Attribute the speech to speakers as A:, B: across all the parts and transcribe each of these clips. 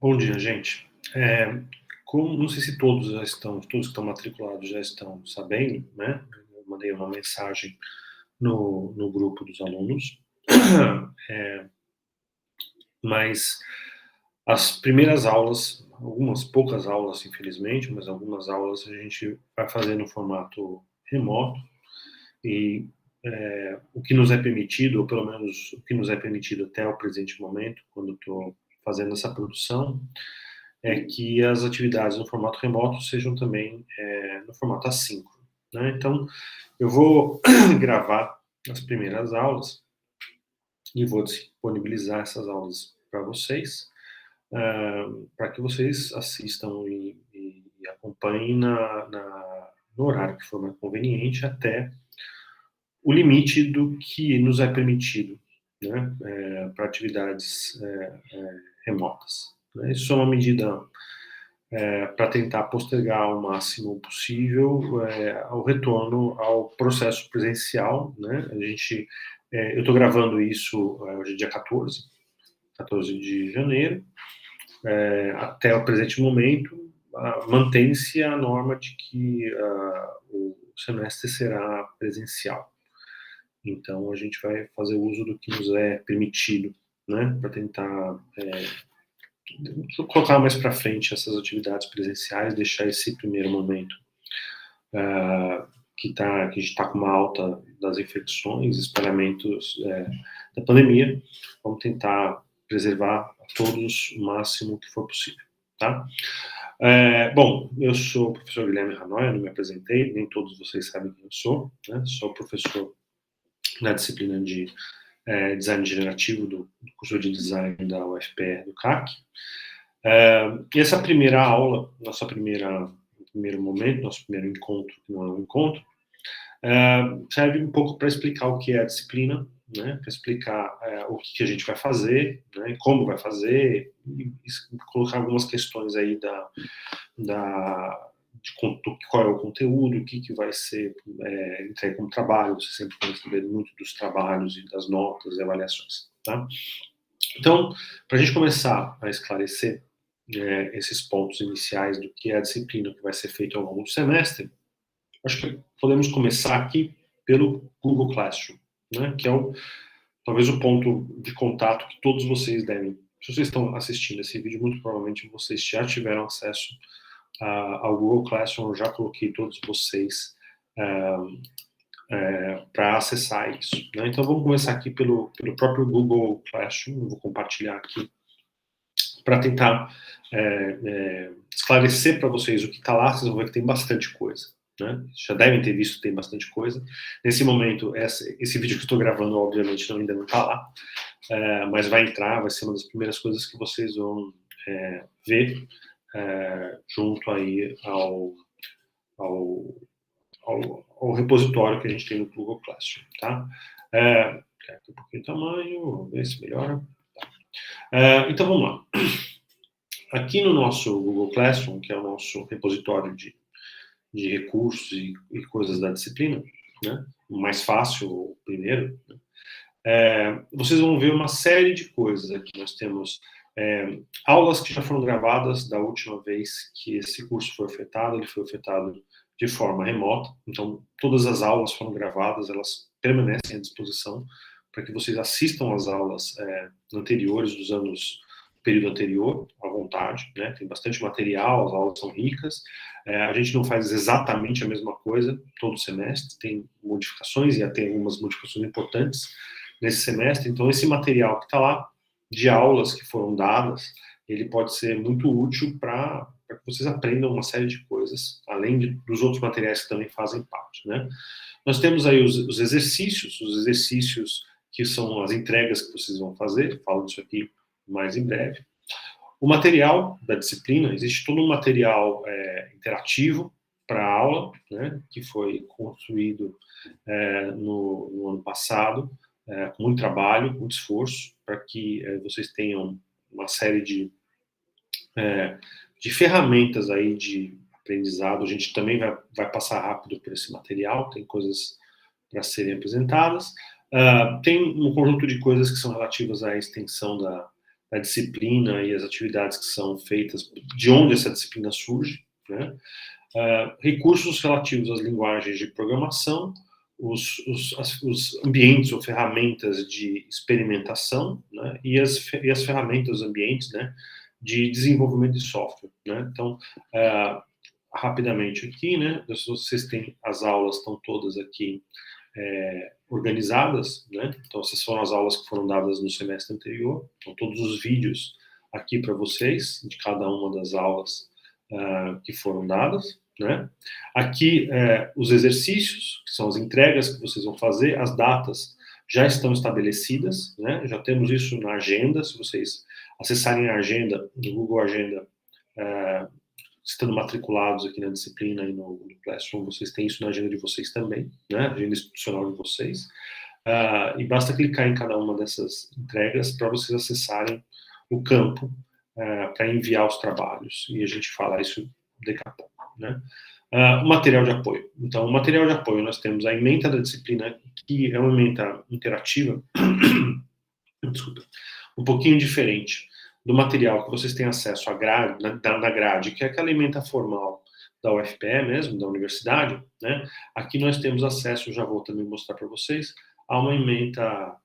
A: Bom dia, gente. Não sei se todos que estão matriculados já estão sabendo, né? Eu mandei uma mensagem no grupo dos alunos, mas as primeiras aulas, algumas poucas aulas, infelizmente, mas algumas aulas a gente vai fazer no formato remoto e o que nos é permitido, ou pelo menos o que nos é permitido até o presente momento, quando estou fazendo essa produção, é que as atividades no formato remoto sejam também no formato assíncrono, né? Então, eu vou gravar as primeiras aulas e vou disponibilizar essas aulas para vocês, para que vocês assistam e acompanhem no horário que for mais conveniente, até o limite do que nos é permitido, né, para atividades remotas, né? Isso é uma medida para tentar postergar o máximo possível o retorno ao processo presencial, né? Eu estou gravando isso hoje é dia 14 de janeiro, até o presente momento, mantém-se a norma de que o semestre será presencial. Então, a gente vai fazer uso do que nos é permitido, né, para tentar colocar mais para frente essas atividades presenciais, deixar esse primeiro momento que a gente está com uma alta das infecções, espalhamentos da pandemia, vamos tentar preservar a todos o máximo que for possível, tá? Bom, eu sou o professor Guilherme Hanoi, eu não me apresentei, nem todos vocês sabem quem eu sou, né? Sou professor na disciplina de design generativo do curso de design da UFPR do CAC. E essa primeira aula, primeiro momento, nosso primeiro encontro, que não é um encontro, serve um pouco para explicar o que é a disciplina, né, para explicar o que a gente vai fazer, né, como vai fazer, e colocar algumas questões aí de qual é o conteúdo, o que vai ser entregue como trabalho. Você sempre vai saber muito dos trabalhos e das notas e avaliações, tá? Então, para a gente começar a esclarecer esses pontos iniciais do que é a disciplina que vai ser feita ao longo do semestre, acho que podemos começar aqui pelo Google Classroom, né, que é talvez o ponto de contato que todos vocês devem. Se vocês estão assistindo esse vídeo, muito provavelmente vocês já tiveram acesso ao Google Classroom. Eu já coloquei todos vocês para acessar isso, né? Então vamos começar aqui pelo próprio Google Classroom. Eu vou compartilhar aqui para tentar esclarecer para vocês o que está lá. Vocês vão ver que tem bastante coisa, né? Já devem ter visto que tem bastante coisa. Nesse momento, esse vídeo que eu estou gravando, obviamente, ainda não está lá, mas vai entrar, vai ser uma das primeiras coisas que vocês vão ver junto aí ao repositório que a gente tem no Google Classroom, tá? Aqui um pouquinho de tamanho, vamos ver se melhora. Então, vamos lá. Aqui no nosso Google Classroom, que é o nosso repositório de recursos e coisas da disciplina, né? O mais fácil, o primeiro, né? Vocês vão ver uma série de coisas aqui. Nós temos aulas que já foram gravadas da última vez que esse curso foi ofertado. Ele foi ofertado de forma remota, então todas as aulas foram gravadas, elas permanecem à disposição para que vocês assistam às aulas anteriores do período anterior, à vontade, né? Tem bastante material, as aulas são ricas. A gente não faz exatamente a mesma coisa todo semestre, tem modificações e até algumas modificações importantes nesse semestre. Então, esse material que está lá, de aulas que foram dadas, ele pode ser muito útil para que vocês aprendam uma série de coisas, além dos outros materiais que também fazem parte, né? Nós temos aí os exercícios que são as entregas que vocês vão fazer, falo disso aqui mais em breve. O material da disciplina, existe todo um material interativo para a aula, né, que foi construído no ano passado, com muito trabalho, muito esforço, para que vocês tenham uma série de ferramentas aí de aprendizado. A gente também vai passar rápido por esse material, tem coisas para serem apresentadas. Tem um conjunto de coisas que são relativas à extensão da disciplina e as atividades que são feitas, de onde essa disciplina surge, né? Recursos relativos às linguagens de programação, os ambientes ou ferramentas de experimentação, né? E as ferramentas, os ambientes, né? De desenvolvimento de software, né? Então, rapidamente aqui, né? Vocês têm as aulas, estão todas aqui organizadas, né? Então, essas foram as aulas que foram dadas no semestre anterior. Então, todos os vídeos aqui para vocês, de cada uma das aulas que foram dadas, né? Aqui, os exercícios, que são as entregas que vocês vão fazer, as datas já estão estabelecidas, né? Já temos isso na agenda. Se vocês acessarem a agenda, no Google Agenda, estando matriculados aqui na disciplina e no Classroom, vocês têm isso na agenda de vocês também, né? Agenda institucional de vocês. E basta clicar em cada uma dessas entregas para vocês acessarem o campo para enviar os trabalhos. E a gente fala isso daqui a pouco, né? O material de apoio. Então, o material de apoio, nós temos a ementa da disciplina, que é uma ementa interativa, desculpa, um pouquinho diferente do material que vocês têm acesso à grade, na grade, que é aquela ementa formal da UFPE mesmo, da universidade, né? Aqui nós temos acesso, já vou também mostrar para vocês, a uma ementa,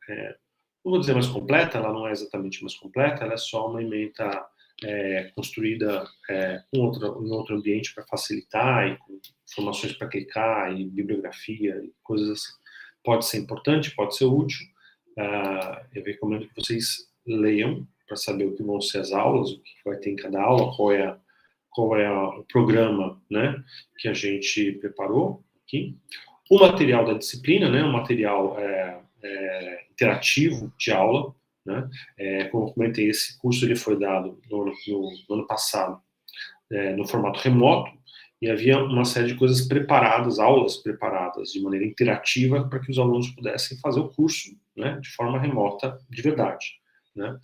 A: não vou dizer mais completa, ela não é exatamente mais completa, ela é só uma ementa construída em outro ambiente para facilitar, e com informações para clicar, e bibliografia, e coisas assim. Pode ser importante, pode ser útil. Eu recomendo que vocês leiam para saber o que vão ser as aulas, o que vai ter em cada aula, qual é o programa, né, que a gente preparou aqui. O material da disciplina, né, um material interativo de aula, né, como eu comentei, esse curso ele foi dado no ano passado, no formato remoto, e havia uma série de coisas preparadas, aulas preparadas de maneira interativa para que os alunos pudessem fazer o curso, né, de forma remota de verdade, né?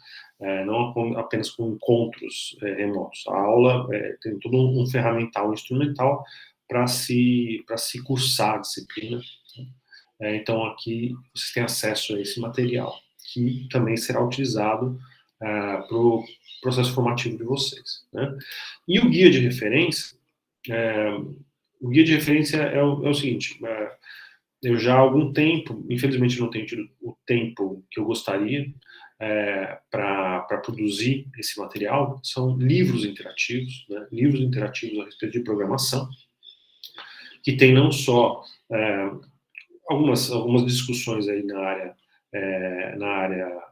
A: Não apenas com encontros remotos. A aula tem todo um ferramental, um instrumental para se cursar a disciplina. Então, aqui vocês têm acesso a esse material, que também será utilizado para o processo formativo de vocês, né? E o guia de referência, é o seguinte: eu já há algum tempo, infelizmente não tenho tido o tempo que eu gostaria para produzir esse material, são livros interativos, né? Livros interativos a respeito de programação, que tem não só algumas discussões aí na área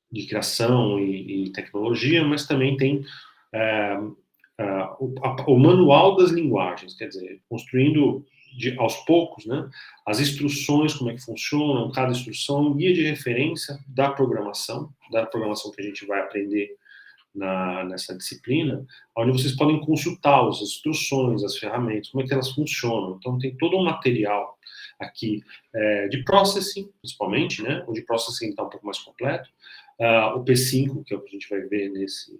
A: de criação e tecnologia, mas também tem o manual das linguagens, quer dizer, construindo aos poucos, né, as instruções, como é que funcionam, cada instrução, guia de referência da programação que a gente vai aprender nessa disciplina, onde vocês podem consultar as instruções, as ferramentas, como é que elas funcionam. Então, tem todo um material aqui de processing, principalmente, né? O de processing está um pouco mais completo. O P5, que é o que a gente vai ver nesse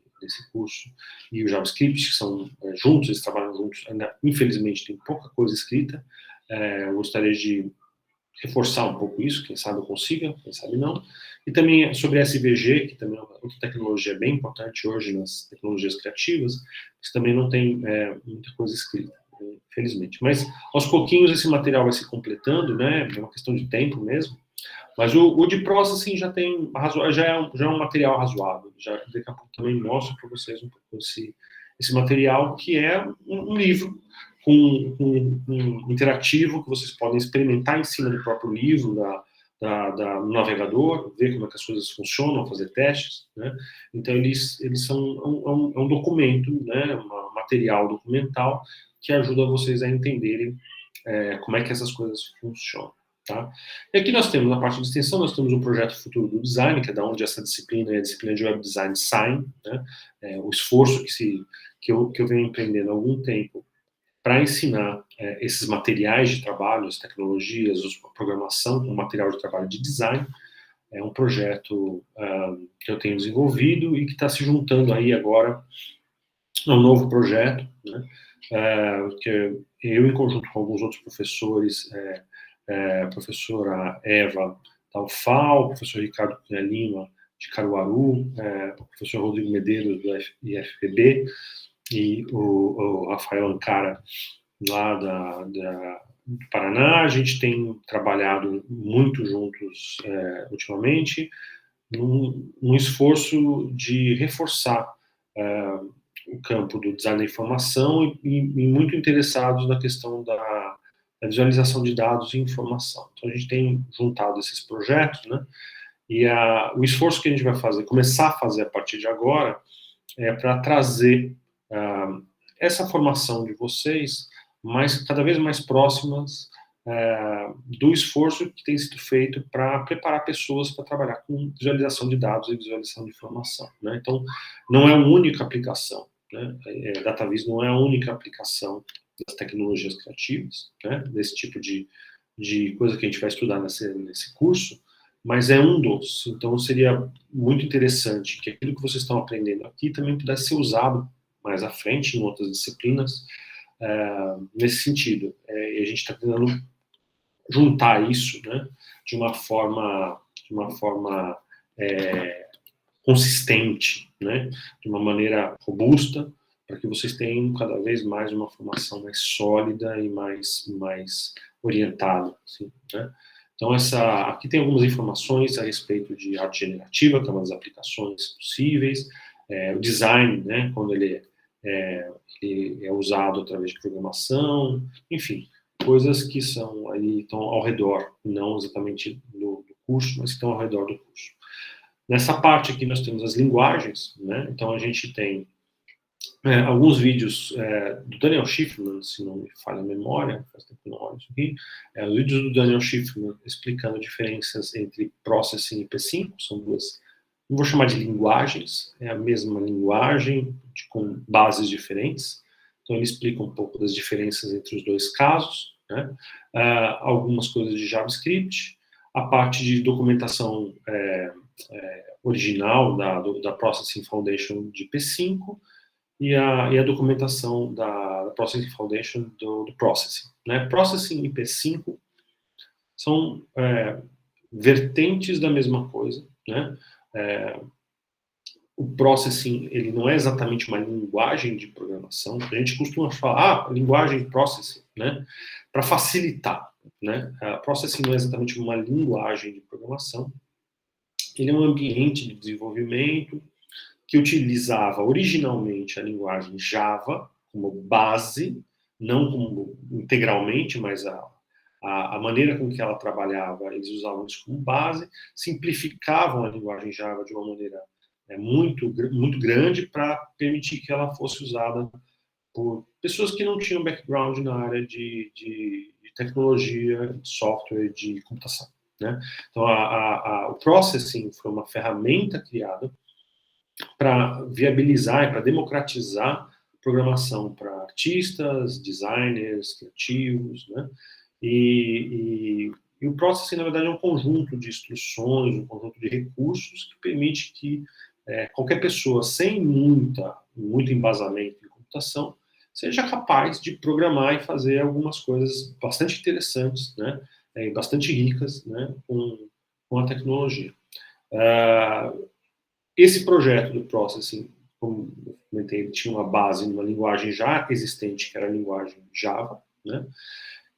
A: curso, e o JavaScript, que são juntos, eles trabalham juntos. Ainda, infelizmente, tem pouca coisa escrita. Eu gostaria de reforçar um pouco isso, quem sabe eu consiga, quem sabe não. E também sobre SVG, que também é outra tecnologia bem importante hoje nas tecnologias criativas, que também não tem muita coisa escrita, infelizmente. Mas, aos pouquinhos, esse material vai se completando, né? É uma questão de tempo mesmo. Mas o de processing já é um material razoável. Daqui a pouco também mostro para vocês um pouco esse material, que é um livro com interativo, que vocês podem experimentar em cima do próprio livro, do navegador, ver como é que as coisas funcionam, fazer testes, né? Então, eles são um documento, né? Um material documental que ajuda vocês a entenderem como é que essas coisas funcionam. Tá? E aqui nós temos, na parte de extensão, nós temos um projeto futuro do design, que é da onde essa disciplina é a disciplina de web design saem, né? O esforço que eu venho empreendendo há algum tempo para ensinar esses materiais de trabalho, as tecnologias, a programação, o material de trabalho de design, é um projeto que eu tenho desenvolvido e que está se juntando aí agora a um novo projeto, né? Que eu, em conjunto com alguns outros professores, professora Eva da UFAL, professor Ricardo Cunha Lima, de Caruaru, o professor Rodrigo Medeiros, do IFPB, e o Rafael Ancara, lá do Paraná. A gente tem trabalhado muito juntos ultimamente, num esforço de reforçar o campo do design da informação e muito interessados na questão da visualização de dados e informação. Então, a gente tem juntado esses projetos, né? E o esforço que a gente vai fazer, começar a fazer a partir de agora, é para trazer essa formação de vocês cada vez mais próximas do esforço que tem sido feito para preparar pessoas para trabalhar com visualização de dados e visualização de informação, né? Então, não é a única aplicação, né? DataVis não é a única aplicação das tecnologias criativas, né? Desse tipo de coisa que a gente vai estudar nesse curso, mas é um dos. Então, seria muito interessante que aquilo que vocês estão aprendendo aqui também pudesse ser usado mais à frente em outras disciplinas, nesse sentido. E a gente está tentando juntar isso, né, de uma forma consistente, né, de uma maneira robusta, para que vocês tenham cada vez mais uma formação mais sólida e mais orientada, assim, né? Então, aqui tem algumas informações a respeito de arte generativa, que é uma das aplicações possíveis, o design, né, quando ele é usado através de programação, enfim, coisas que estão ao redor, não exatamente do curso, mas que estão ao redor do curso. Nessa parte aqui nós temos as linguagens, né? Então a gente tem alguns vídeos do Daniel Schiffman, se não me falha a memória, faz tempo que eu não olho isso aqui, os vídeos do Daniel Schiffman explicando diferenças entre Processing e P5, são duas, não vou chamar de linguagens, é a mesma linguagem, com bases diferentes. Então ele explica um pouco das diferenças entre os dois casos, né? Algumas coisas de JavaScript, a parte de documentação original da Processing Foundation de P5 e a documentação da Processing Foundation do Processing, né? Processing e P5 são vertentes da mesma coisa, né? O Processing, ele não é exatamente uma linguagem de programação. A gente costuma falar, linguagem Processing, né? Para facilitar, né? Processing não é exatamente uma linguagem de programação. Ele é um ambiente de desenvolvimento que utilizava originalmente a linguagem Java como base, não como integralmente, mas a maneira com que ela trabalhava, eles usavam isso como base, simplificavam a linguagem Java de uma maneira muito grande para permitir que ela fosse usada por pessoas que não tinham background na área de tecnologia, de software, de computação, né? Então, o Processing foi uma ferramenta criada para viabilizar e para democratizar programação para artistas, designers, criativos, né? E o Processing, na verdade, é um conjunto de instruções, um conjunto de recursos que permite que qualquer pessoa sem muito embasamento em computação seja capaz de programar e fazer algumas coisas bastante interessantes, né? Bastante ricas, né? Com a tecnologia. Esse projeto do Processing, como eu comentei, ele tinha uma base numa linguagem já existente, que era a linguagem Java, né?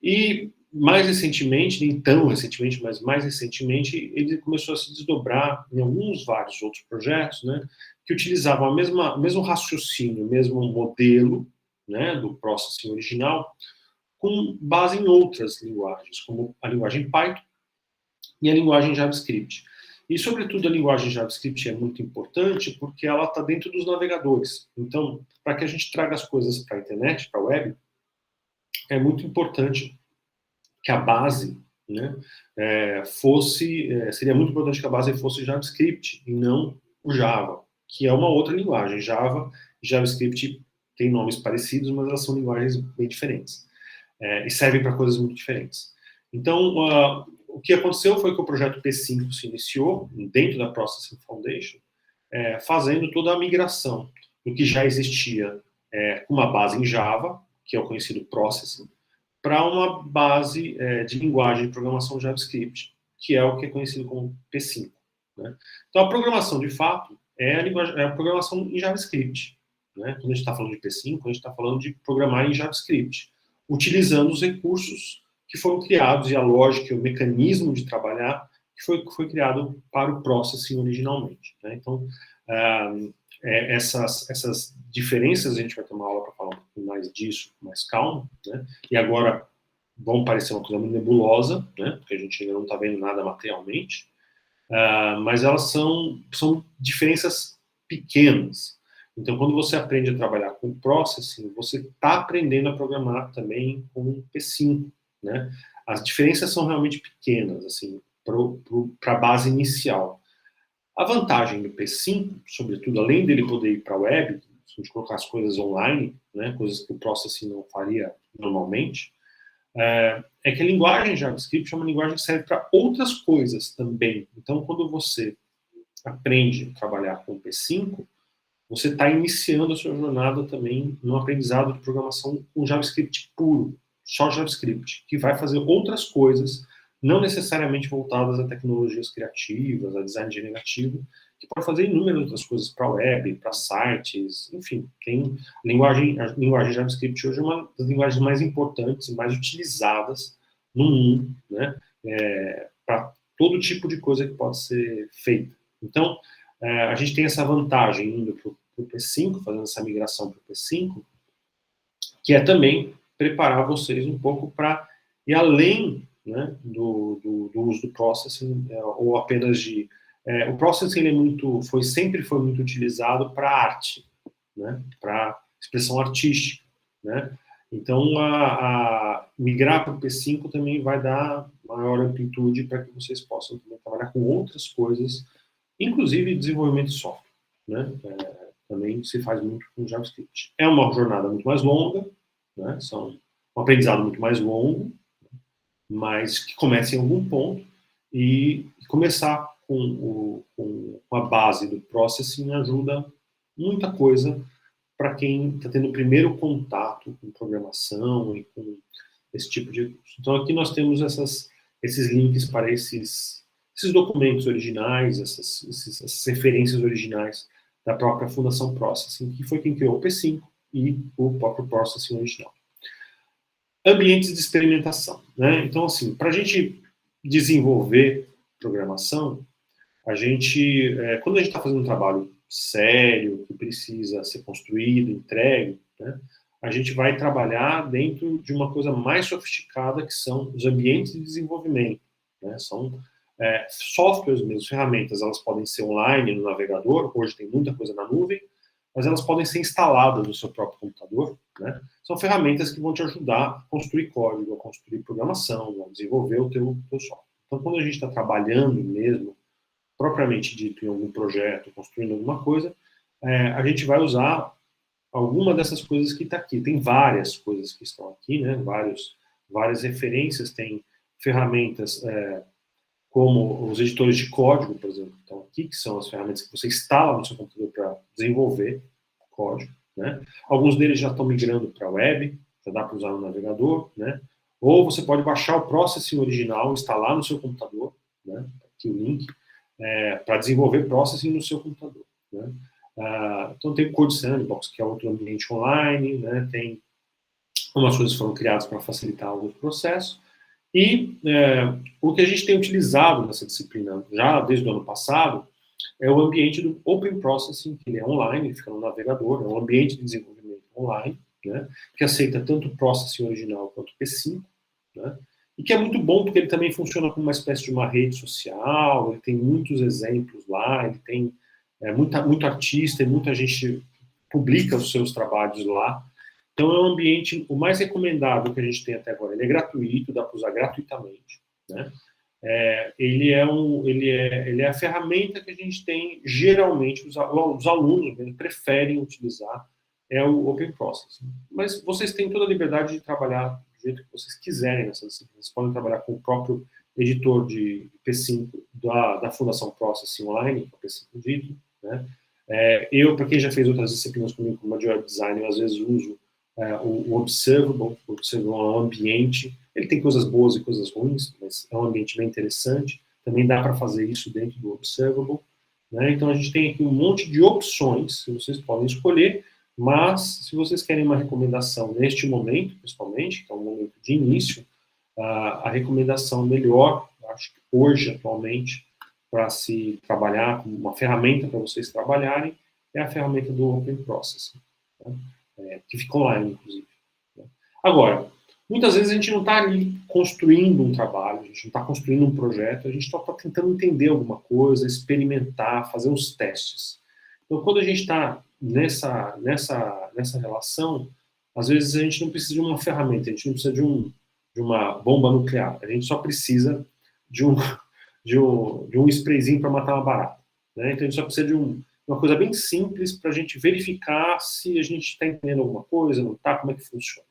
A: E mais recentemente, nem tão recentemente, mas mais recentemente, ele começou a se desdobrar em vários outros projetos, né? Que utilizavam o mesmo raciocínio, o mesmo modelo, né? Do Processing original, com base em outras linguagens, como a linguagem Python e a linguagem JavaScript. E, sobretudo, a linguagem JavaScript é muito importante porque ela está dentro dos navegadores. Então, para que a gente traga as coisas para a internet, para a web, é muito importante que a base, né, seria muito importante que a base fosse JavaScript e não o Java, que é uma outra linguagem. Java e JavaScript têm nomes parecidos, mas elas são linguagens bem diferentes. E servem para coisas muito diferentes. Então, o que aconteceu foi que o projeto P5 se iniciou dentro da Processing Foundation, fazendo toda a migração do que já existia com uma base em Java, que é o conhecido Processing, para uma base de linguagem de programação JavaScript, que é o que é conhecido como P5. Né? Então, a programação, de fato, é a programação em JavaScript. Né? Quando a gente está falando de P5, a gente está falando de programar em JavaScript, utilizando os recursos que foram criados e a lógica e o mecanismo de trabalhar que foi criado para o processing originalmente. Né? Então, essas diferenças a gente vai ter uma aula para falar um pouco mais disso, com mais calma, né? E agora vão parecer uma coisa muito nebulosa, né? Porque a gente ainda não está vendo nada materialmente, mas elas são diferenças pequenas. Então, quando você aprende a trabalhar com processing, você está aprendendo a programar também com P5, né? As diferenças são realmente pequenas, assim, para a base inicial. A vantagem do P5, sobretudo, além dele poder ir para a web, se a gente colocar as coisas online, né, coisas que o processing não faria normalmente, é que a linguagem JavaScript é uma linguagem que serve para outras coisas também. Então, quando você aprende a trabalhar com P5, você está iniciando a sua jornada também no aprendizado de programação com JavaScript puro, só JavaScript, que vai fazer outras coisas, não necessariamente voltadas a tecnologias criativas, a design generativo, que pode fazer inúmeras outras coisas para web, para sites, enfim. A linguagem JavaScript hoje é uma das linguagens mais importantes e mais utilizadas no mundo, né, para todo tipo de coisa que pode ser feita. Então, a gente tem essa vantagem indo para o P5, fazendo essa migração para o P5, que é também preparar vocês um pouco para ir além, né, do uso do processing, ou apenas de... o processing sempre foi muito utilizado para arte, né, para expressão artística. Né? Então, migrar para o P5 também vai dar maior amplitude para que vocês possam também trabalhar com outras coisas, inclusive desenvolvimento de software. Né? Também se faz muito com JavaScript. É uma jornada muito mais longa, né? Um aprendizado muito mais longo, mas que começa em algum ponto, e começar com a base do processing ajuda muita coisa para quem está tendo o primeiro contato com programação e com esse tipo de recurso. Então, aqui nós temos esses links para esses documentos originais, essas referências originais da própria Fundação Processing, que foi quem criou o P5 e o próprio Processing original. Ambientes de experimentação. Né? Então, assim, para a gente desenvolver programação, quando a gente está fazendo um trabalho sério, que precisa ser construído, entregue, né, a gente vai trabalhar dentro de uma coisa mais sofisticada, que são os ambientes de desenvolvimento. Né? São softwares mesmo, ferramentas, elas podem ser online no navegador, hoje tem muita coisa na nuvem, mas elas podem ser instaladas no seu próprio computador. Né? São ferramentas que vão te ajudar a construir código, a construir programação, a desenvolver o teu software. Então, quando a gente está trabalhando mesmo, propriamente dito, em algum projeto, construindo alguma coisa, a gente vai usar alguma dessas coisas que está aqui. Tem várias coisas que estão aqui, né? Várias referências, tem ferramentas como os editores de código, por exemplo, estão aqui, que são as ferramentas que você instala no seu computador para desenvolver código. Né? Alguns deles já estão migrando para a web, já dá para usar no navegador, né? Ou você pode baixar o processing original, instalar no seu computador, né? Aqui o link, para desenvolver processing no seu computador. Né? Então tem o Code Sandbox, que é outro ambiente online, né? Tem algumas coisas que foram criadas para facilitar alguns processos, e o que a gente tem utilizado nessa disciplina, já desde o ano passado, é o ambiente do Open Processing, que ele é online, ele fica no navegador, é um ambiente de desenvolvimento online, né? Que aceita tanto o Processing original quanto o P5, né? E que é muito bom porque ele também funciona como uma espécie de uma rede social, ele tem muitos exemplos lá, ele tem muito artista e muita gente publica os seus trabalhos lá. Então é um ambiente, o mais recomendável que a gente tem até agora, ele é gratuito, dá para usar gratuitamente, né? Ele é a ferramenta que a gente tem, geralmente, os alunos preferem utilizar, é o Open Processing. Mas vocês têm toda a liberdade de trabalhar do jeito que vocês quiserem nessas disciplinas. Vocês podem trabalhar com o próprio editor de P5 da Fundação Processing Online, que é o P5 dito, né? Para quem já fez outras disciplinas comigo, como a de Web Design, eu às vezes uso o Observable é um ambiente, ele tem coisas boas e coisas ruins, mas é um ambiente bem interessante, também dá para fazer isso dentro do Observable, né? Então a gente tem aqui um monte de opções que vocês podem escolher, mas se vocês querem uma recomendação neste momento, principalmente, que é um momento de início, a recomendação melhor, acho que hoje, atualmente, para se trabalhar, com uma ferramenta para vocês trabalharem, é a ferramenta do Open Processing, né? Que fica online, inclusive, né? Agora, muitas vezes a gente não está ali construindo um trabalho, a gente não está construindo um projeto, a gente só está tentando entender alguma coisa, experimentar, fazer os testes. Então, quando a gente está nessa relação, às vezes a gente não precisa de uma ferramenta, a gente não precisa de uma bomba nuclear, a gente só precisa de um sprayzinho para matar uma barata, né? Então a gente só precisa de uma coisa bem simples para a gente verificar se a gente está entendendo alguma coisa, não está, como é que funciona.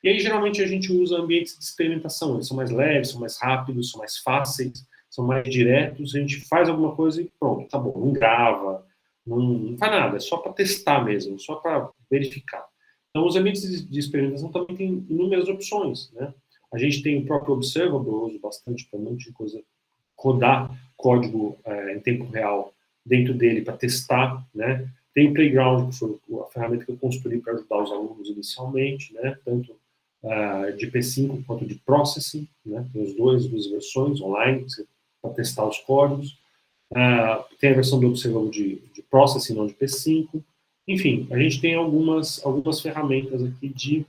A: E aí, geralmente, a gente usa ambientes de experimentação, eles são mais leves, são mais rápidos, são mais fáceis, são mais diretos, a gente faz alguma coisa e pronto, tá bom, não grava, não faz nada, é só para testar mesmo, só para verificar. Então, os ambientes de experimentação também têm inúmeras opções, né? A gente tem o próprio Observable, eu uso bastante para um monte de coisa, rodar código em tempo real dentro dele para testar, né? Tem o Playground, que foi a ferramenta que eu construí para ajudar os alunos inicialmente, né? Tanto de P5 quanto de Processing, né? Tem duas versões online para testar os códigos. Tem a versão do Observable de Processing, não de P5. Enfim, a gente tem algumas ferramentas aqui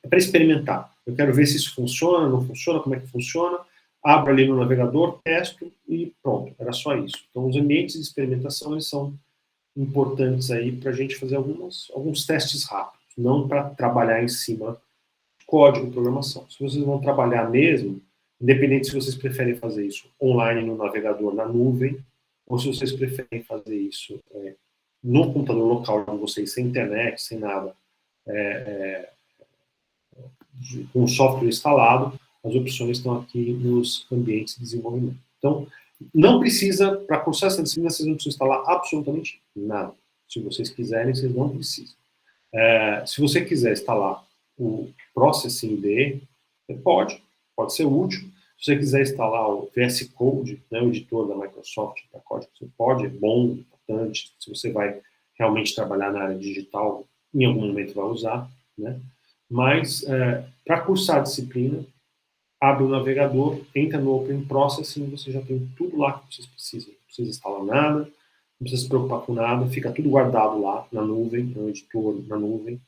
A: para experimentar. Eu quero ver se isso funciona, não funciona, como é que funciona. Abro ali no navegador, testo e pronto, era só isso. Então, os ambientes de experimentação eles são importantes aí para a gente fazer alguns testes rápidos, não para trabalhar em cima de código, programação. Se vocês vão trabalhar mesmo, independente se vocês preferem fazer isso online no navegador, na nuvem, ou se vocês preferem fazer isso no computador local de vocês, sem internet, sem nada, com o software instalado, as opções estão aqui nos ambientes de desenvolvimento. Então, não precisa, para cursar essa disciplina, vocês não precisam instalar absolutamente nada. Se vocês quiserem, vocês não precisam. Se você quiser instalar o Processing IDE, pode ser útil. Se você quiser instalar o VS Code, né, o editor da Microsoft para código, você pode, é bom, importante. Se você vai realmente trabalhar na área digital, em algum momento vai usar, né? Mas, para cursar a disciplina, abre o navegador, entra no Open Processing, você já tem tudo lá que vocês precisam. Não precisa instalar nada, não precisa se preocupar com nada, fica tudo guardado lá na nuvem, no editor na nuvem.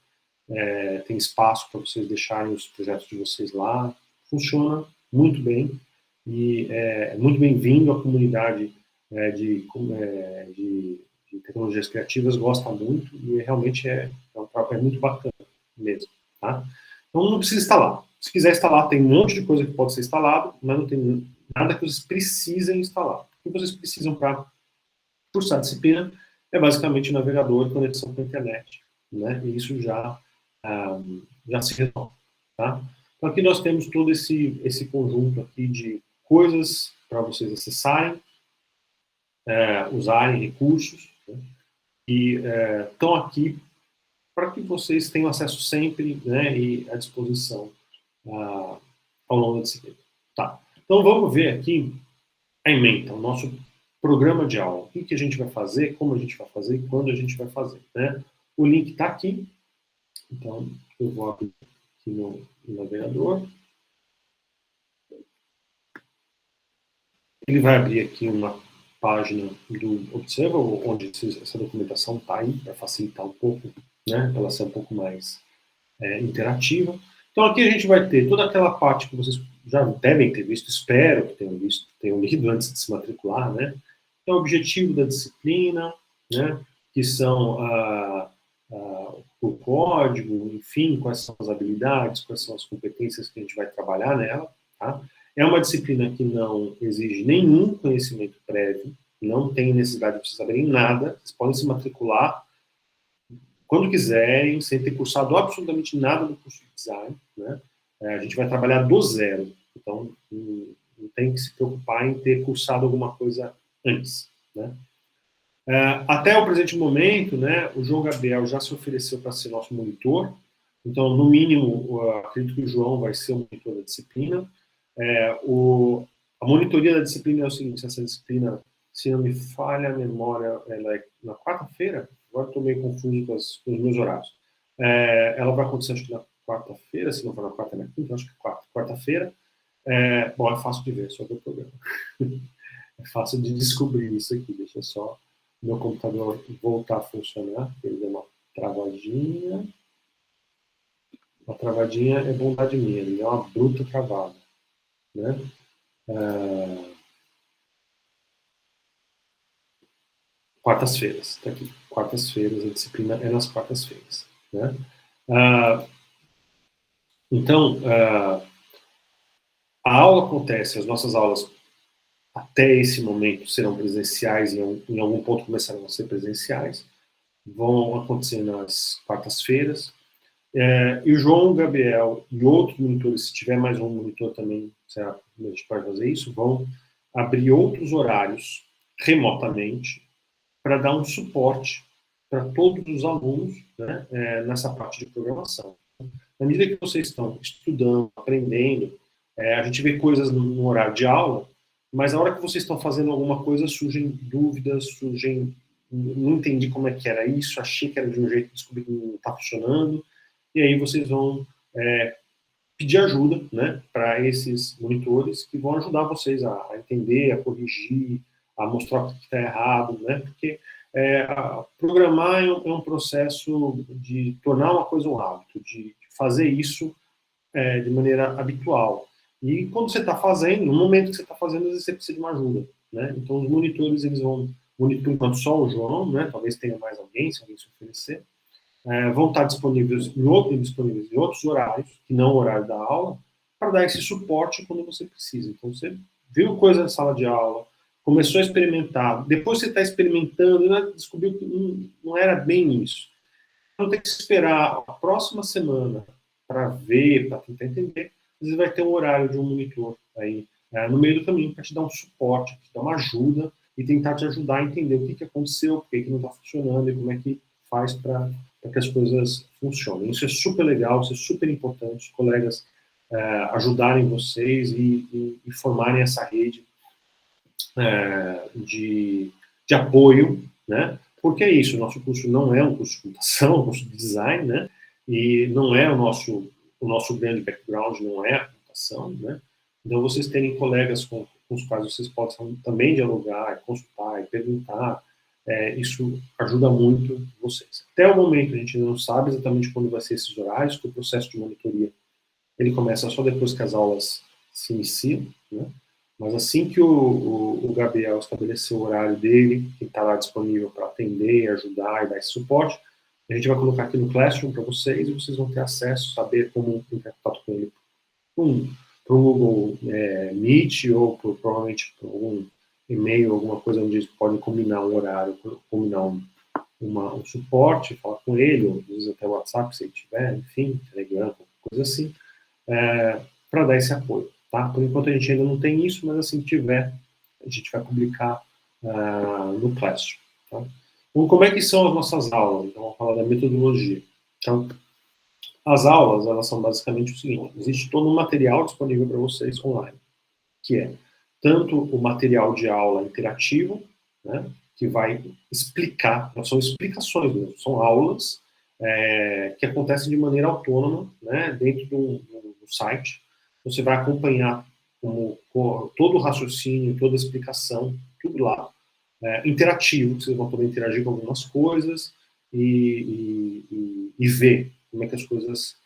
A: Tem espaço para vocês deixarem os projetos de vocês lá. Funciona muito bem e é muito bem-vindo. A comunidade de tecnologias criativas gosta muito e realmente é muito bacana mesmo, tá? Então não precisa instalar. Se quiser instalar, tem um monte de coisa que pode ser instalado, mas não tem nada que vocês precisem instalar. O que vocês precisam para cursar a disciplina é basicamente o navegador e conexão com a internet, né? E isso já se resolve, tá? Então aqui nós temos todo esse conjunto aqui de coisas para vocês acessarem, usarem recursos, né? E estão aqui para que vocês tenham acesso sempre, né, e à disposição ao longo da disciplina. Tá. Então vamos ver aqui a ementa, o nosso programa de aula. O que a gente vai fazer, como a gente vai fazer e quando a gente vai fazer, né? O link está aqui. Então eu vou abrir aqui no navegador. Ele vai abrir aqui uma página do Observable, onde essa documentação está aí, para facilitar um pouco, né, para ela ser um pouco mais interativa. Então aqui a gente vai ter toda aquela parte que vocês já devem ter visto, espero que tenham visto, tenham lido antes de se matricular, né? Então, o objetivo da disciplina, né, que são o código, enfim, quais são as habilidades, quais são as competências que a gente vai trabalhar nela, tá? É uma disciplina que não exige nenhum conhecimento prévio, não tem necessidade de vocês saberem nada, vocês podem se matricular quando quiserem, sem ter cursado absolutamente nada do curso de design, né? A gente vai trabalhar do zero, então não tem que se preocupar em ter cursado alguma coisa antes, né? Até o presente momento, né, o João Gabriel já se ofereceu para ser nosso monitor, Então, no mínimo, acredito que o João vai ser o monitor da disciplina. A monitoria da disciplina é o seguinte: essa disciplina, se não me falha a memória, ela é na quarta-feira. Agora estou meio confuso com os meus horários. Ela vai acontecer, acho que na quarta-feira, se não for na quarta, na quinta, acho que quarta-feira. Bom, é fácil de ver, só ver o programa. É fácil de descobrir isso aqui. Deixa só meu computador voltar a funcionar. Ele deu uma travadinha. Uma travadinha é bondade minha, ele é uma bruta travada, né? Quartas-feiras, tá aqui. Quartas-feiras, a disciplina é nas quartas-feiras, né? Então, a aula acontece, as nossas aulas até esse momento serão presenciais, em algum ponto começarão a ser presenciais, vão acontecer nas quartas-feiras, e o João, o Gabriel e outros monitores, se tiver mais um monitor também, a gente pode fazer isso, vão abrir outros horários remotamente para dar um suporte para todos os alunos, né, nessa parte de programação. Na medida que vocês estão estudando, aprendendo, a gente vê coisas no horário de aula, mas na hora que vocês estão fazendo alguma coisa, surgem dúvidas, não entendi como é que era isso, achei que era de um jeito, descobri que não está funcionando, e aí vocês vão pedir ajuda, né, para esses monitores que vão ajudar vocês a entender, a corrigir, a mostrar o que está errado, né, porque programar é um processo de tornar uma coisa um hábito, de fazer isso de maneira habitual. E quando você está fazendo, no momento que você está fazendo, às vezes você precisa de uma ajuda, né? Então os monitores, eles vão, por enquanto só o João, né? Talvez tenha mais alguém, se alguém se oferecer, vão estar disponíveis em outros horários, que não o horário da aula, para dar esse suporte quando você precisa. Então, você viu coisa na sala de aula, começou a experimentar, depois você está experimentando, né, descobriu que não era bem isso. Então, tem que esperar a próxima semana para ver, para tentar entender. Às vezes vai ter um horário de um monitor aí no meio do caminho para te dar um suporte, te dar uma ajuda e tentar te ajudar a entender o que aconteceu, por que não está funcionando e como é que faz para que as coisas funcionem. Isso é super legal, isso é super importante, os colegas ajudarem vocês e formarem essa rede de apoio, né? Porque é isso, o nosso curso não é um curso de computação, é um curso de design, né? E não é o nosso grande background, não é a computação, né? Então, vocês terem colegas com os quais vocês possam também dialogar, consultar e perguntar, isso ajuda muito vocês. Até o momento, a gente ainda não sabe exatamente quando vai ser esses horários, porque o processo de monitoria ele começa só depois que as aulas se iniciam, né? Mas assim que o Gabriel estabeleceu o horário dele, que está lá disponível para atender, ajudar e dar esse suporte, a gente vai colocar aqui no Classroom para vocês e vocês vão ter acesso, saber como entrar em contato com ele por um Google Meet ou provavelmente por algum e-mail, alguma coisa onde eles podem combinar um horário, combinar um suporte, falar com ele, ou às vezes até o WhatsApp, se ele tiver, enfim, Telegram, coisa assim, para dar esse apoio. Tá? Por enquanto a gente ainda não tem isso, mas assim que tiver, a gente vai publicar no Classroom. Tá? Então, como é que são as nossas aulas? Então, vamos falar da metodologia. Então, as aulas, elas são basicamente o seguinte: existe todo um material disponível para vocês online, que é tanto o material de aula interativo, né, que vai explicar, são explicações mesmo, são aulas que acontecem de maneira autônoma, né, dentro do site. Você vai acompanhar todo o raciocínio, toda a explicação, tudo lá, interativo, que vocês vão poder interagir com algumas coisas e ver como é que as coisas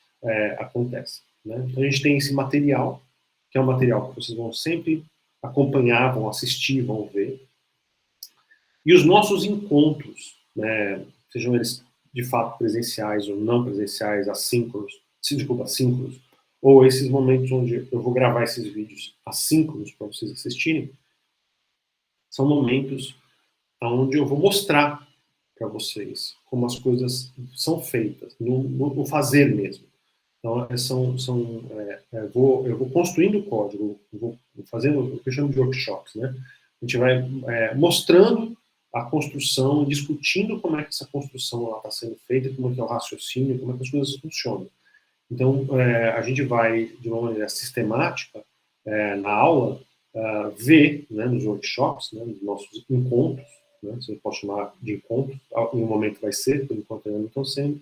A: acontecem. Né? Então a gente tem esse material, que é um material que vocês vão sempre acompanhar, vão assistir, vão ver. E os nossos encontros, né, sejam eles de fato presenciais ou não presenciais, assíncronos, ou esses momentos onde eu vou gravar esses vídeos assíncronos para vocês assistirem, são momentos onde eu vou mostrar para vocês como as coisas são feitas, no fazer mesmo. Então, eu vou construindo o código, vou fazendo o que eu chamo de workshops, né? A gente vai mostrando a construção, discutindo como é que essa construção está sendo feita, como é que é o raciocínio, como é que as coisas funcionam. Então, a gente vai, de uma maneira sistemática, na aula, ver, né, nos workshops, né, nos nossos encontros, né, você pode chamar de encontro, em um momento vai ser, por enquanto ainda não estão sendo,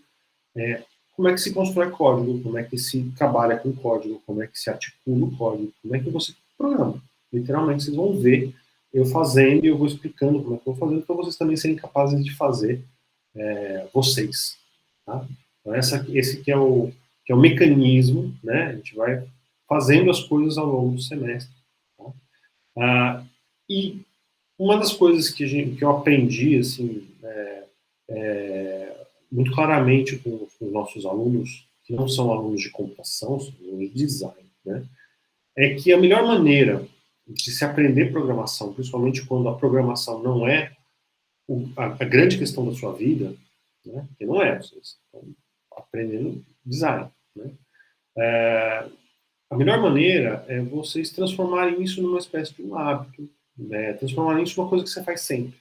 A: como é que se constrói código, como é que se trabalha com código, como é que se articula o código, como é que você programa. Literalmente, vocês vão ver eu fazendo e eu vou explicando como é que eu vou fazendo, para vocês também serem capazes de fazer vocês. Tá? Então, esse que é o mecanismo, né? A gente vai fazendo as coisas ao longo do semestre. Tá? E uma das coisas que eu aprendi, assim, muito claramente com os nossos alunos, que não são alunos de computação, são alunos de design, né? É que a melhor maneira de se aprender programação, principalmente quando a programação não é a grande questão da sua vida, né? Que não é, vocês estão aprendendo design, né? A melhor maneira é vocês transformarem isso numa espécie de um hábito, né? Transformarem isso numa coisa que você faz sempre.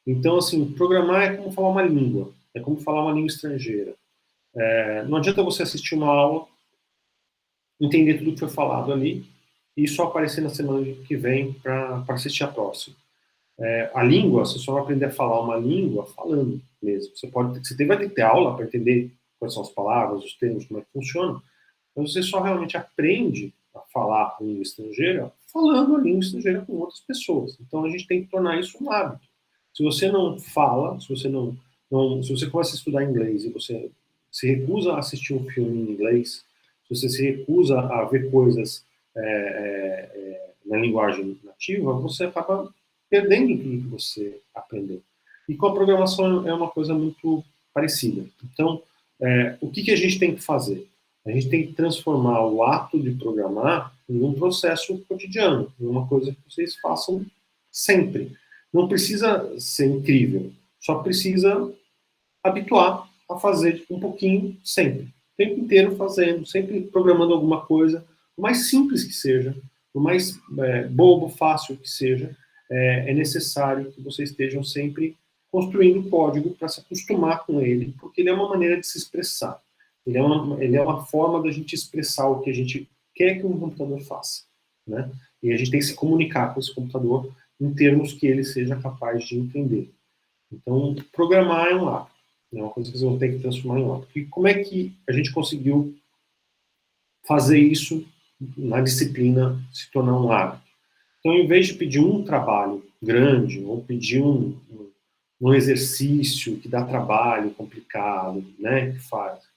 A: Então, assim, programar é como falar uma língua, é como falar uma língua estrangeira. Não adianta você assistir uma aula, entender tudo que foi falado ali e só aparecer na semana que vem para assistir a próxima. A língua, você só vai aprender a falar uma língua falando mesmo. Você vai ter que ter aula para entender quais são as palavras, os termos, como é que funciona, mas você só realmente aprende a falar a língua estrangeira falando a língua estrangeira com outras pessoas. Então a gente tem que tornar isso um hábito. Se você não fala, se você começa a estudar inglês e você se recusa a assistir um filme em inglês, se você se recusa a ver coisas na linguagem nativa, você acaba perdendo tudo que você aprendeu. E com a programação é uma coisa muito parecida. Então, o que a gente tem que fazer? A gente tem que transformar o ato de programar em um processo cotidiano, em uma coisa que vocês façam sempre. Não precisa ser incrível, só precisa habituar a fazer um pouquinho sempre. O tempo inteiro fazendo, sempre programando alguma coisa, o mais simples que seja, o mais bobo, fácil que seja, é necessário que vocês estejam sempre construindo código para se acostumar com ele, porque ele é uma maneira de se expressar. Ele é uma forma da gente expressar o que a gente quer que um computador faça, né? E a gente tem que se comunicar com esse computador em termos que ele seja capaz de entender. Então, programar é um hábito, é uma coisa que vocês vão ter que transformar em um hábito. E como é que a gente conseguiu fazer isso na disciplina se tornar um hábito? Então, em vez de pedir um trabalho grande, ou pedir um exercício que dá trabalho complicado, né,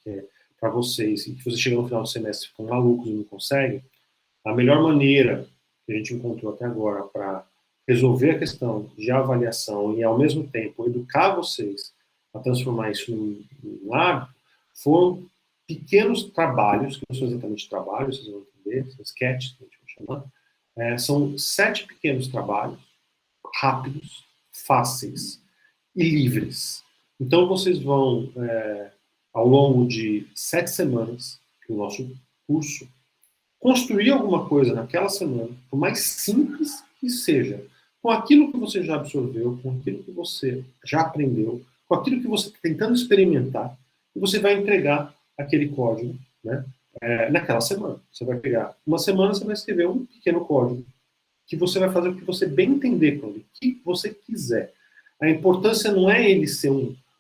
A: que é para vocês, e que você chega no final do semestre e ficam malucos e não conseguem, a melhor maneira que a gente encontrou até agora para resolver a questão de avaliação e, ao mesmo tempo, educar vocês a transformar isso num hábito, foram pequenos trabalhos, que não são exatamente trabalhos, vocês vão entender, são sketches, que a gente vai chamar. São 7 pequenos trabalhos, rápidos, fáceis e livres. Então, vocês vão, ao longo de 7 semanas, que o nosso curso, construir alguma coisa naquela semana, por mais simples que seja, com aquilo que você já absorveu, com aquilo que você já aprendeu, com aquilo que você está tentando experimentar, e você vai entregar aquele código, né, naquela semana. Você vai pegar uma semana, você vai escrever um pequeno código que você vai fazer o que você bem entender com ele, o que você quiser. A importância não é ele ser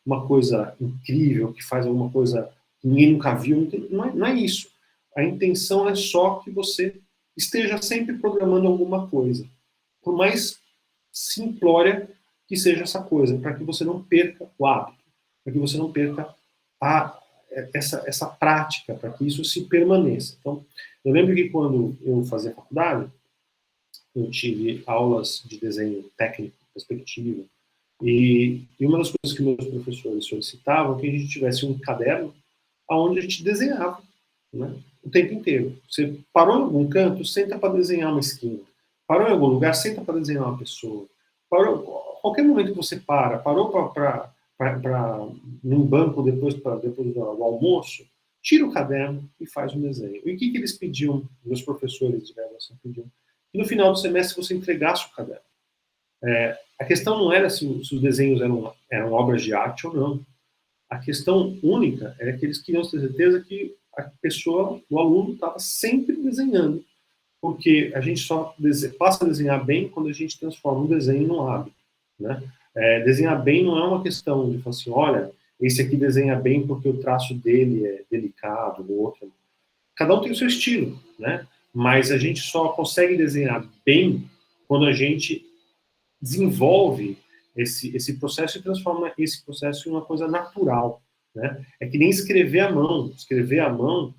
A: uma coisa incrível, que faz alguma coisa que ninguém nunca viu, não é isso. A intenção é só que você esteja sempre programando alguma coisa, por mais simplória que seja essa coisa, para que você não perca o hábito, para que você não perca essa prática, para que isso se permaneça. Então, eu lembro que quando eu fazia faculdade, eu tive aulas de desenho técnico, perspectiva, e uma das coisas que meus professores solicitavam é que a gente tivesse um caderno onde a gente desenhava, né, o tempo inteiro. Você parou em algum canto, senta para desenhar uma esquina. Parou em algum lugar, senta para desenhar uma pessoa. Qualquer momento que você parou num banco depois do almoço, tira o caderno e faz um desenho. E o que eles pediam, meus professores de graduação pediam? Que no final do semestre você entregasse o caderno. A questão não era se os desenhos eram obras de arte ou não. A questão única é que eles queriam ter certeza que a pessoa, o aluno, estava sempre desenhando, porque a gente só passa a desenhar bem quando a gente transforma um desenho num hábito, né? Desenhar bem não é uma questão de falar assim, olha, esse aqui desenha bem porque o traço dele é delicado, o outro. Cada um tem o seu estilo, né? Mas a gente só consegue desenhar bem quando a gente desenvolve esse processo e transforma esse processo em uma coisa natural, né? É que nem escrever à mão. Escrever à mão,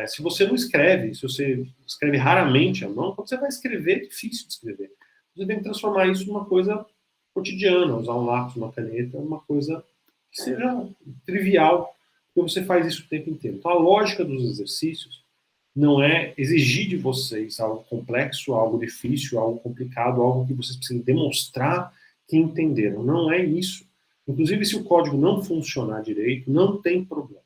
A: se você não escreve, se você escreve raramente à mão, quando você vai escrever, é difícil de escrever. Você tem que transformar isso numa coisa cotidiana, usar um lápis, uma caneta, uma coisa que seja trivial, porque você faz isso o tempo inteiro. Então, a lógica dos exercícios não é exigir de vocês algo complexo, algo difícil, algo complicado, algo que vocês precisem demonstrar que entenderam. Não é isso. Inclusive, se o código não funcionar direito, não tem problema.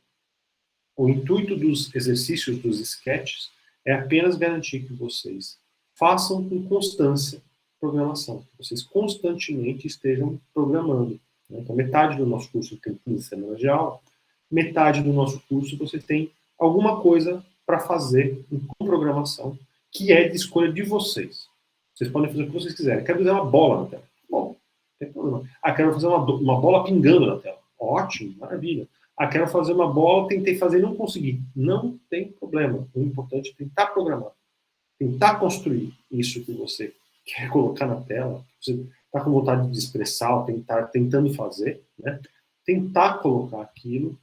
A: O intuito dos exercícios, dos sketches, é apenas garantir que vocês façam com constância programação, que vocês constantemente estejam programando. Então, metade do nosso curso tem 15 semanas de aula, metade do nosso curso você tem alguma coisa para fazer com programação, que é de escolha de vocês. Vocês podem fazer o que vocês quiserem. Quero fazer uma bola na tela. Bom, não tem problema. Quero fazer uma bola pingando na tela. Ótimo, maravilha. Quero fazer uma bola, tentei fazer e não consegui. Não tem problema. O importante é tentar programar. Tentar construir isso que você quer colocar na tela, que você está com vontade de expressar, tentando fazer, né? Tentar colocar aquilo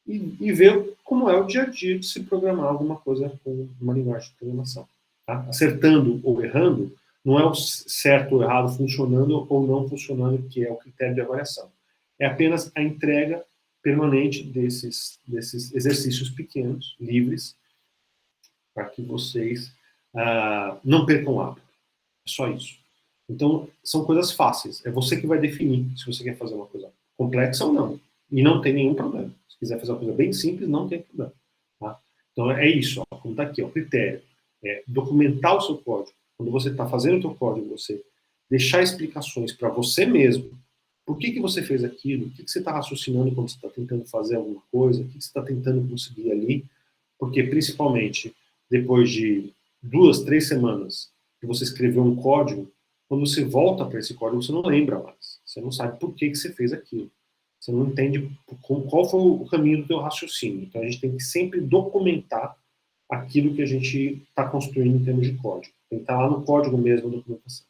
A: e ver como é o dia a dia de se programar alguma coisa com uma linguagem de programação. Tá? Acertando ou errando, não é o certo ou errado funcionando ou não funcionando que é o critério de avaliação. É apenas a entrega permanente desses exercícios pequenos, livres, para que vocês não percam o hábito. É só isso. Então, são coisas fáceis. É você que vai definir se você quer fazer uma coisa complexa ou não. E não tem nenhum problema. Se quiser fazer uma coisa bem simples, não tem problema. Tá? Então, é isso. Ó, como está aqui, o critério. É documentar o seu código. Quando você está fazendo o seu código, você deixar explicações para você mesmo. Por que você fez aquilo? O que você está raciocinando quando você está tentando fazer alguma coisa? O que você está tentando conseguir ali? Porque, principalmente, depois de 2, 3 semanas que você escreveu um código, quando você volta para esse código, você não lembra mais. Você não sabe por que você fez aquilo. Você não entende qual foi o caminho do teu raciocínio. Então, a gente tem que sempre documentar aquilo que a gente está construindo em termos de código. Tem que estar lá no código mesmo, a documentação.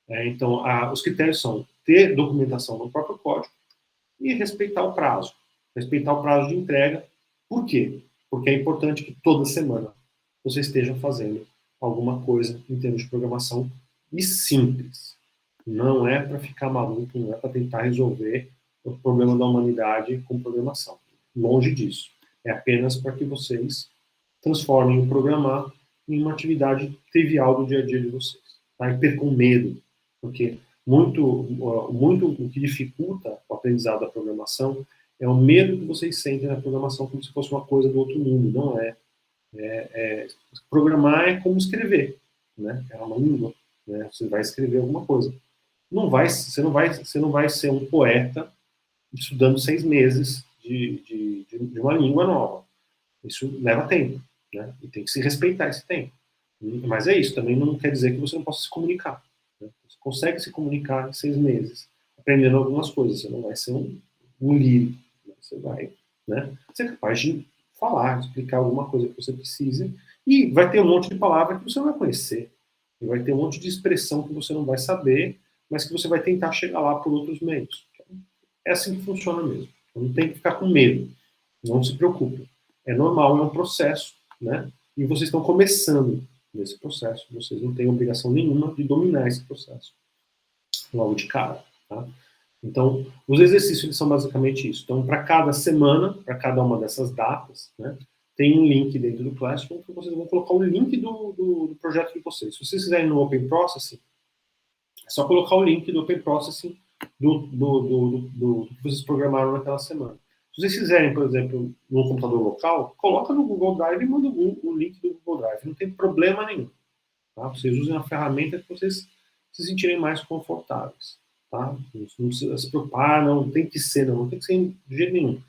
A: Então, os critérios são ter documentação no próprio código e respeitar o prazo. Respeitar o prazo de entrega. Por quê? Porque é importante que toda semana você esteja fazendo alguma coisa em termos de programação e simples. Não é para ficar maluco, não é para tentar resolver o problema da humanidade com programação. Longe disso. É apenas para que vocês transformem o programar em uma atividade trivial do dia a dia de vocês. Tá? E percam medo, porque muito o que dificulta o aprendizado da programação é o medo que vocês sentem na programação como se fosse uma coisa do outro mundo. Não é. Programar é como escrever, né? É uma língua, né? Você vai escrever alguma coisa. Você não vai ser um poeta estudando 6 meses de uma língua nova. Isso leva tempo, né? E tem que se respeitar esse tempo. Mas é isso, também não quer dizer que você não possa se comunicar. Né? Você consegue se comunicar em 6 meses, aprendendo algumas coisas. Você não vai ser um lírico. Você vai, né, ser capaz de falar, explicar alguma coisa que você precise, e vai ter um monte de palavra que você não vai conhecer. E vai ter um monte de expressão que você não vai saber, mas que você vai tentar chegar lá por outros meios. Então, é assim que funciona mesmo. Então, não tem que ficar com medo. Não se preocupe. É normal, é um processo, né? E vocês estão começando nesse processo. Vocês não têm obrigação nenhuma de dominar esse processo logo de cara, tá? Então, os exercícios eles são basicamente isso. Então, para cada semana, para cada uma dessas datas, né, tem um link dentro do Classroom que vocês vão colocar o link do projeto de vocês. Se vocês quiserem no Open Processing, é só colocar o link do Open Processing do que vocês programaram naquela semana. Se vocês quiserem, por exemplo, no computador local, coloca no Google Drive e manda o link do Google Drive. Não tem problema nenhum. Tá? Vocês usem a ferramenta que vocês se sentirem mais confortáveis. tá? Não precisa se preocupar, não tem que ser, não tem que ser de jeito nenhum.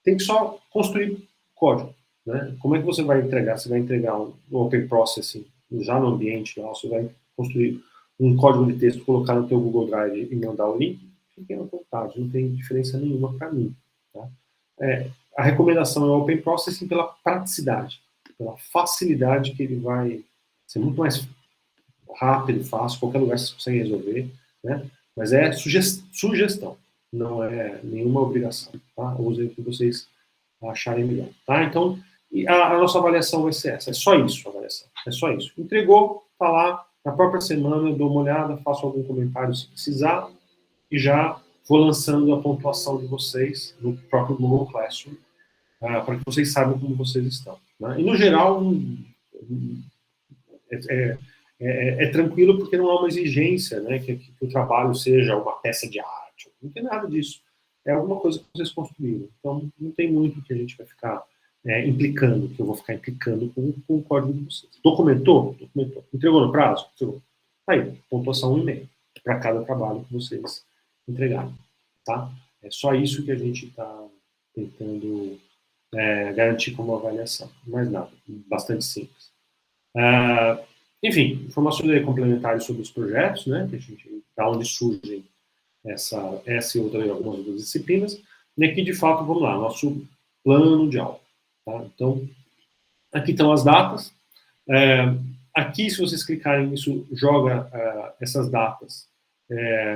A: Tem que só construir código, né? Como é que você vai entregar? Você vai entregar um Open Processing já no ambiente lá, você vai construir um código de texto, colocar no teu Google Drive e mandar o link? Fiquem à vontade, não tem diferença nenhuma para mim, tá? A recomendação é o Open Processing pela praticidade, pela facilidade que ele vai ser muito mais rápido, fácil, qualquer lugar você consegue resolver, né? Mas é sugestão, não é nenhuma obrigação, tá? Usem o que vocês acharem melhor, tá? Então, a nossa avaliação vai ser essa, é só isso a avaliação, é só isso. Entregou, tá lá, na própria semana eu dou uma olhada, faço algum comentário se precisar, e já vou lançando a pontuação de vocês no próprio Google Classroom, para que vocês saibam como vocês estão, né? E no geral, é, é tranquilo porque não há uma exigência, né, que o trabalho seja uma peça de arte, não tem nada disso. É alguma coisa que vocês construíram. Então, não tem muito que a gente vai ficar implicando, que eu vou ficar implicando com o código de vocês. Documentou? Documentou. Entregou no prazo? Entregou. Aí, pontuação 1,5 para cada trabalho que vocês entregaram, tá? É só isso que a gente está tentando garantir como avaliação. Mais nada. Bastante simples. Enfim, informações complementares sobre os projetos, né, que a gente, da onde surgem essa e algumas outras disciplinas. E aqui, de fato, vamos lá, nosso plano de aula. Tá? Então, aqui estão as datas. Aqui, se vocês clicarem, isso joga essas datas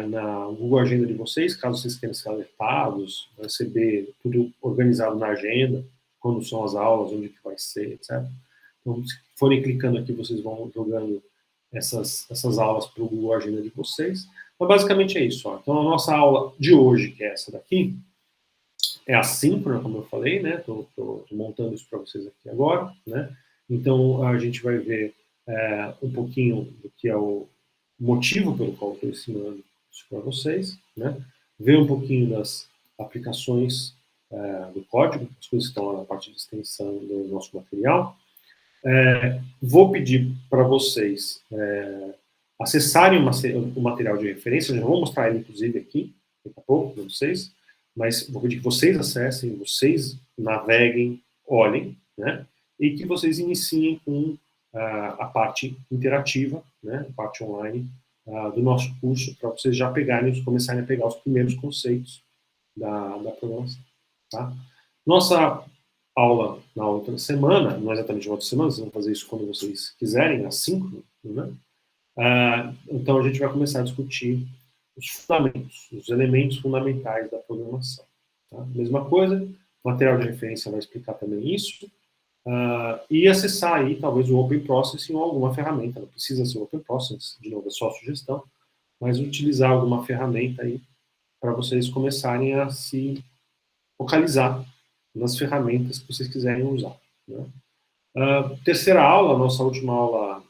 A: na Google Agenda de vocês, caso vocês queiram ser alertados, receber tudo organizado na agenda, quando são as aulas, onde que vai ser, etc. Então, se forem clicando aqui, vocês vão jogando essas aulas para o Google Agenda de vocês. Mas basicamente é isso. Ó. Então, a nossa aula de hoje, que é essa daqui, é assíncrona, como eu falei, né? Estou montando isso para vocês aqui agora, né? Então, a gente vai ver um pouquinho do que é o motivo pelo qual eu estou ensinando isso para vocês, né? Ver um pouquinho das aplicações do código, as coisas que estão lá na parte de extensão do nosso material. Vou pedir para vocês acessarem o material de referência, eu já vou mostrar ele, inclusive, aqui, daqui a pouco, para vocês, mas vou pedir que vocês acessem, vocês naveguem, olhem, né, e que vocês iniciem com a parte interativa, né, a parte online do nosso curso, para vocês já começarem a pegar os primeiros conceitos da programação, tá? Nossa aula na outra semana, não é exatamente na outra semana, vocês vão fazer isso quando vocês quiserem, às 5, né? Então a gente vai começar a discutir os fundamentos, os elementos fundamentais da programação. Tá? Mesma coisa, o material de referência vai explicar também isso, e acessar aí talvez o Open Processing ou alguma ferramenta, não precisa ser o Open Processing, de novo é só sugestão, mas utilizar alguma ferramenta aí para vocês começarem a se focalizar nas ferramentas que vocês quiserem usar. Né? Terceira aula, nossa última aula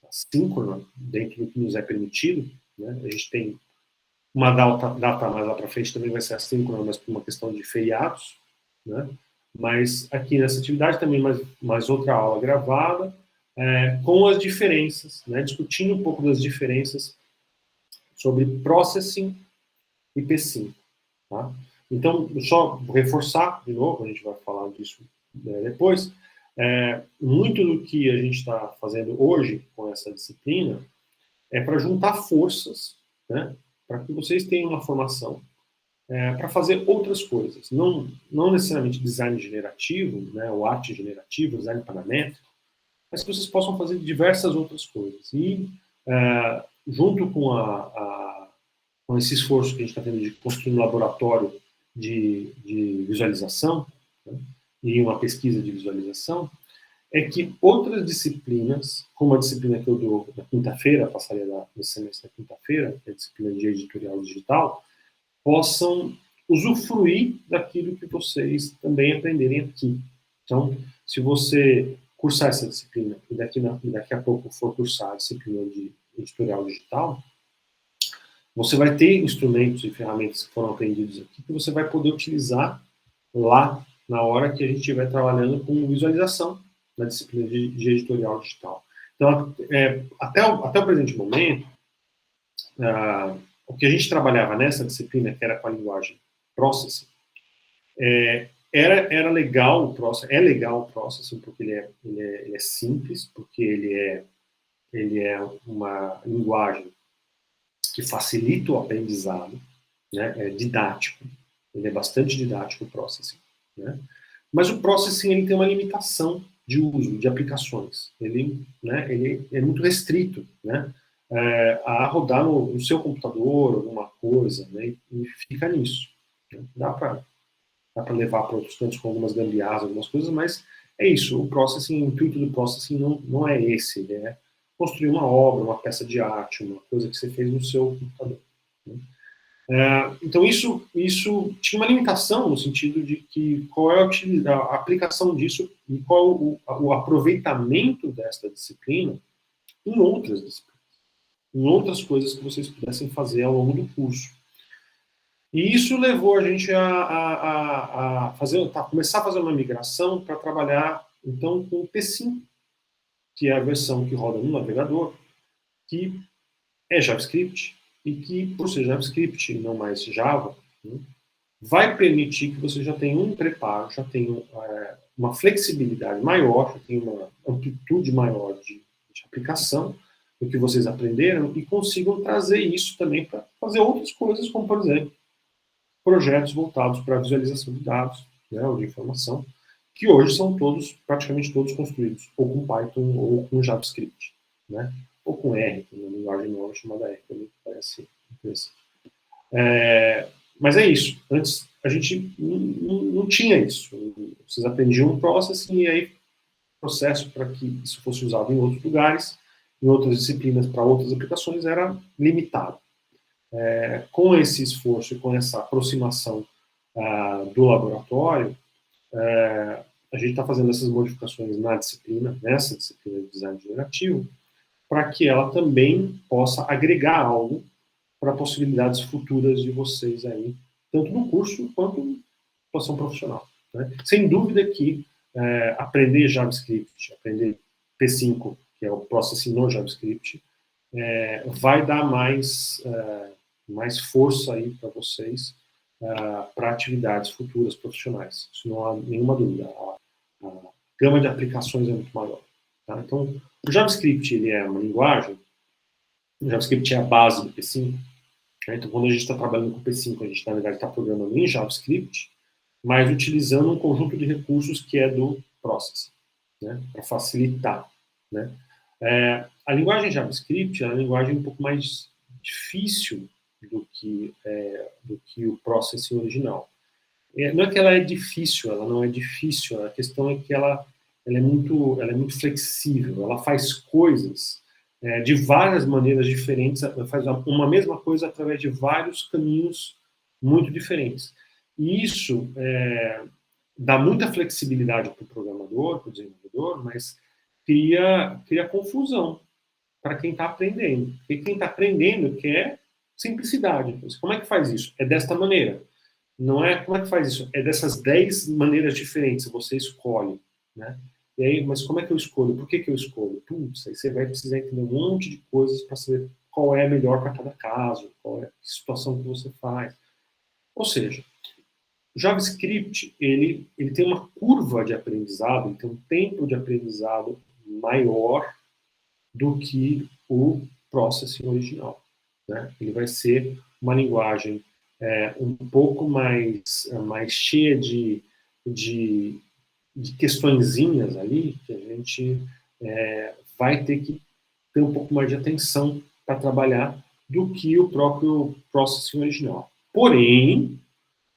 A: síncrona, dentro do que nos é permitido, né? A gente tem uma data mais lá para frente, também vai ser assíncrona, mas por uma questão de feriados, né? Mas aqui nessa atividade também mais outra aula gravada, com as diferenças, né? Discutindo um pouco das diferenças sobre Processing e P5, tá? Então, só reforçar de novo, a gente vai falar disso depois, muito do que a gente está fazendo hoje com essa disciplina é para juntar forças, né, para que vocês tenham uma formação para fazer outras coisas, não necessariamente design generativo, né, ou arte generativa, design paramétrico, mas que vocês possam fazer diversas outras coisas. E junto com esse esforço que a gente está tendo de construir um laboratório de visualização, né, e uma pesquisa de visualização, é que outras disciplinas, como a disciplina que eu dou na quinta-feira, passaria desse semestre na quinta-feira, que é a disciplina de editorial digital, possam usufruir daquilo que vocês também aprenderem aqui. Então, se você cursar essa disciplina e daqui a pouco for cursar a disciplina de editorial digital, você vai ter instrumentos e ferramentas que foram aprendidos aqui que você vai poder utilizar lá na hora que a gente estiver trabalhando com visualização na disciplina de editorial digital. Então, até o presente momento, o que a gente trabalhava nessa disciplina, que era com a linguagem Processing, era legal o Processing, é legal o Processing, porque ele é simples, porque ele é uma linguagem que facilita o aprendizado, né? É didático, ele é bastante didático o Processing, né? Mas o Processing ele tem uma limitação de uso, de aplicações. Ele é muito restrito, né? A rodar no seu computador, alguma coisa, né? E fica nisso. Né? Dá para levar para outros cantos com algumas gambiarras, algumas coisas, mas é isso. O Processing, o intuito do Processing não é esse. Ele é construir uma obra, uma peça de arte, uma coisa que você fez no seu computador. Né? Então, isso tinha uma limitação no sentido de que qual é a aplicação disso e qual o aproveitamento desta disciplina em outras disciplinas, em outras coisas que vocês pudessem fazer ao longo do curso. E isso levou a gente a começar a fazer uma migração para trabalhar, então, com o P5, que é a versão que roda no navegador, que é JavaScript, e que, por ser JavaScript e não mais Java, né, vai permitir que você já tenha um preparo, já tenha uma flexibilidade maior, já tenha uma amplitude maior de aplicação do que vocês aprenderam e consigam trazer isso também para fazer outras coisas, como, por exemplo, projetos voltados para a visualização de dados, né, ou de informação, que hoje são praticamente todos construídos ou com Python ou com JavaScript, né? Ou com R, uma linguagem nova chamada R, também parece interessante. Mas é isso. Antes, a gente não tinha isso. Vocês aprendiam um Processing e aí o processo para que isso fosse usado em outros lugares, em outras disciplinas, para outras aplicações, era limitado. Com esse esforço e com essa aproximação do laboratório, a gente está fazendo essas modificações nessa disciplina de design generativo, para que ela também possa agregar algo para possibilidades futuras de vocês aí, tanto no curso quanto na situação profissional. Né? Sem dúvida que aprender JavaScript, aprender P5, que é o Processing no JavaScript, vai dar mais força aí para vocês para atividades futuras profissionais. Isso não há nenhuma dúvida. A gama de aplicações é muito maior. Tá? Então, o JavaScript ele é uma linguagem, o JavaScript é a base do P5. Né? Então, quando a gente está trabalhando com o P5, a gente, na verdade, está programando em JavaScript, mas utilizando um conjunto de recursos que é do Processing, né? Para facilitar. Né? A linguagem JavaScript é uma linguagem um pouco mais difícil do que o Processing original. Não é que ela é difícil, ela não é difícil, a questão é que ela é muito flexível, ela faz coisas de várias maneiras diferentes, ela faz uma mesma coisa através de vários caminhos muito diferentes. E isso dá muita flexibilidade para o programador, para o desenvolvedor, mas cria confusão para quem está aprendendo. Porque quem está aprendendo quer simplicidade. Como é que faz isso? É desta maneira. Não é como é que faz isso? É dessas 10 maneiras diferentes, você escolhe, né? E aí, mas como é que eu escolho? Por que eu escolho? Putz, aí você vai precisar entender um monte de coisas para saber qual é a melhor para cada caso, qual é a situação que você faz. Ou seja, o JavaScript, ele tem uma curva de aprendizado, ele tem um tempo de aprendizado maior do que o Processing original. Né? Ele vai ser uma linguagem um pouco mais cheia de questõezinhas ali, que a gente vai ter que ter um pouco mais de atenção para trabalhar do que o próprio Processing original. Porém,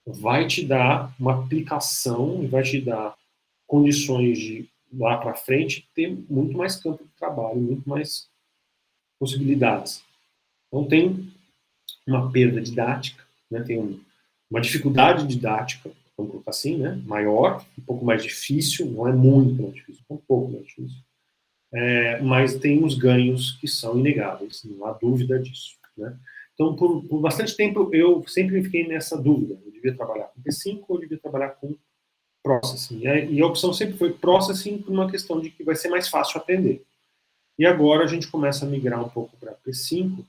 A: vai te dar uma aplicação, vai te dar condições de lá para frente ter muito mais campo de trabalho, muito mais possibilidades. Então tem uma perda didática, né? Tem uma dificuldade didática, vamos colocar assim, né? Maior, um pouco mais difícil, não é muito mais difícil, é um pouco mais difícil. Mas tem os ganhos que são inegáveis, não há dúvida disso. Né? Então, por bastante tempo, eu sempre fiquei nessa dúvida. Eu devia trabalhar com P5 ou eu devia trabalhar com Processing. E a opção sempre foi Processing por uma questão de que vai ser mais fácil aprender. E agora a gente começa a migrar um pouco para P5,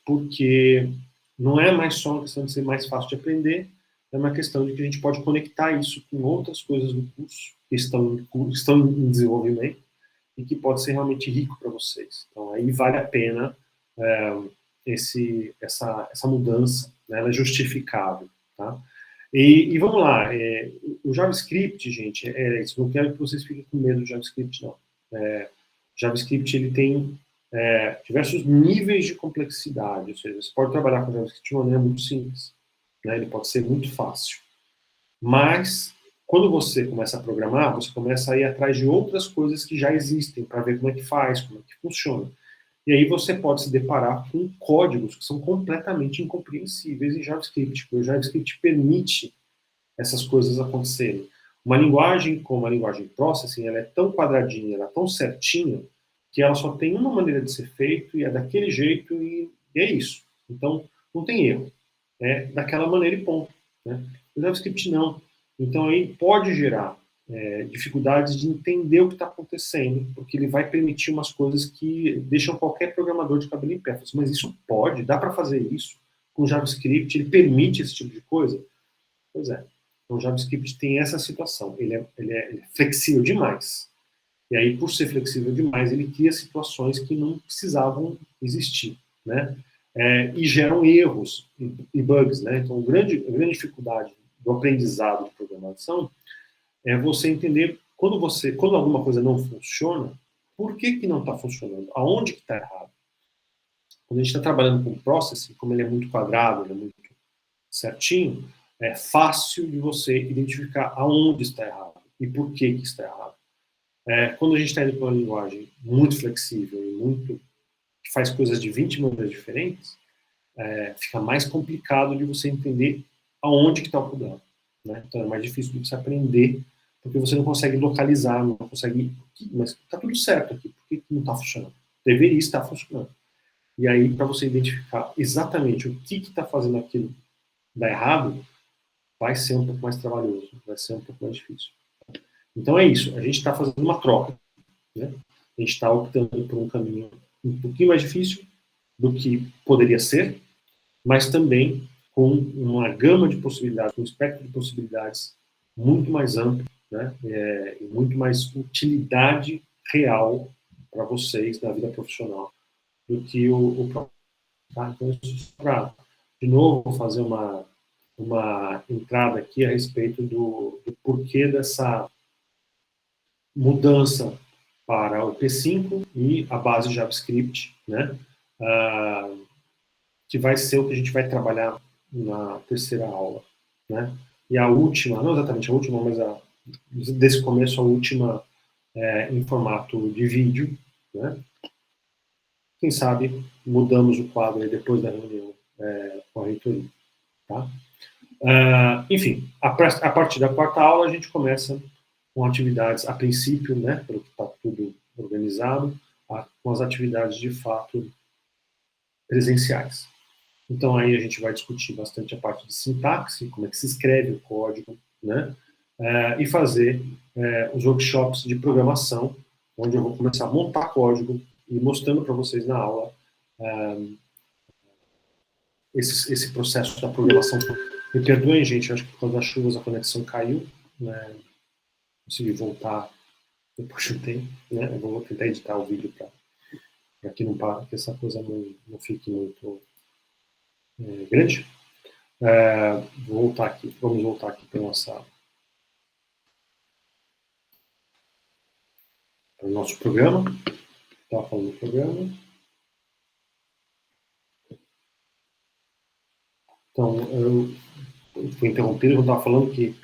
A: porque não é mais só uma questão de ser mais fácil de aprender, é uma questão de que a gente pode conectar isso com outras coisas do curso que estão em desenvolvimento e que pode ser realmente rico para vocês. Então, aí vale a pena essa mudança, né? Ela é justificável. Tá? E vamos lá, o JavaScript, gente, isso, não quero que vocês fiquem com medo do JavaScript, não. JavaScript, ele tem diversos níveis de complexidade, ou seja, você pode trabalhar com JavaScript de uma maneira muito simples, né? Ele pode ser muito fácil. Mas, quando você começa a programar, você começa a ir atrás de outras coisas que já existem, para ver como é que faz, como é que funciona. E aí você pode se deparar com códigos que são completamente incompreensíveis em JavaScript, porque o JavaScript permite essas coisas acontecerem. Uma linguagem como a linguagem Processing, ela é tão quadradinha, ela é tão certinha, que ela só tem uma maneira de ser feito, e é daquele jeito, e é isso. Então, não tem erro. É daquela maneira e ponto. Né? O JavaScript não. Então, aí pode gerar dificuldades de entender o que está acontecendo, porque ele vai permitir umas coisas que deixam qualquer programador de cabelo em pé. Mas isso pode? Dá para fazer isso? Com JavaScript, ele permite esse tipo de coisa? Pois é. Então, o JavaScript tem essa situação. Ele é flexível demais. E aí, por ser flexível demais, ele cria situações que não precisavam existir, né? E geram erros e bugs, né? Então, a grande dificuldade do aprendizado de programação é você entender quando alguma coisa não funciona, por que não está funcionando? Aonde que está errado? Quando a gente está trabalhando com processing, como ele é muito quadrado, ele é muito certinho, é fácil de você identificar aonde está errado e por que está errado. Quando a gente está indo para uma linguagem muito flexível e que faz coisas de 20 maneiras diferentes, fica mais complicado de você entender aonde que está o problema. Né? Então é mais difícil de você aprender, porque você não consegue localizar, não consegue... Mas está tudo certo aqui, por que não está funcionando? Deveria estar funcionando. E aí, para você identificar exatamente o que está fazendo aquilo dar errado, vai ser um pouco mais trabalhoso, vai ser um pouco mais difícil. Então é isso, a gente está fazendo uma troca. Né? A gente está optando por um caminho um pouquinho mais difícil do que poderia ser, mas também com uma gama de possibilidades, um espectro de possibilidades muito mais amplo, né? E muito mais utilidade real para vocês na vida profissional do que o próprio. Tá? Então, de novo, vou fazer uma entrada aqui a respeito do porquê dessa mudança para o P5 e a base JavaScript, né? Que vai ser o que a gente vai trabalhar na terceira aula, né? E a última, não exatamente a última, mas desse começo a última em formato de vídeo, né? Quem sabe mudamos o quadro aí depois da reunião com a reitoria, tá? Enfim, a partir da quarta aula a gente começa com atividades, a princípio, né, pelo que está tudo organizado, com as atividades de fato presenciais. Então aí a gente vai discutir bastante a parte de sintaxe, como é que se escreve o código, né, e fazer os workshops de programação, onde eu vou começar a montar código e mostrando para vocês na aula esse processo da programação. Me perdoem, gente, acho que por causa das chuvas a conexão caiu, né, consegui voltar depois de um tempo, né, eu vou tentar editar o vídeo para que essa coisa não fique muito grande. Vamos voltar aqui para o nosso programa. Estava falando do programa. Então, eu fui interrompido, eu estava falando que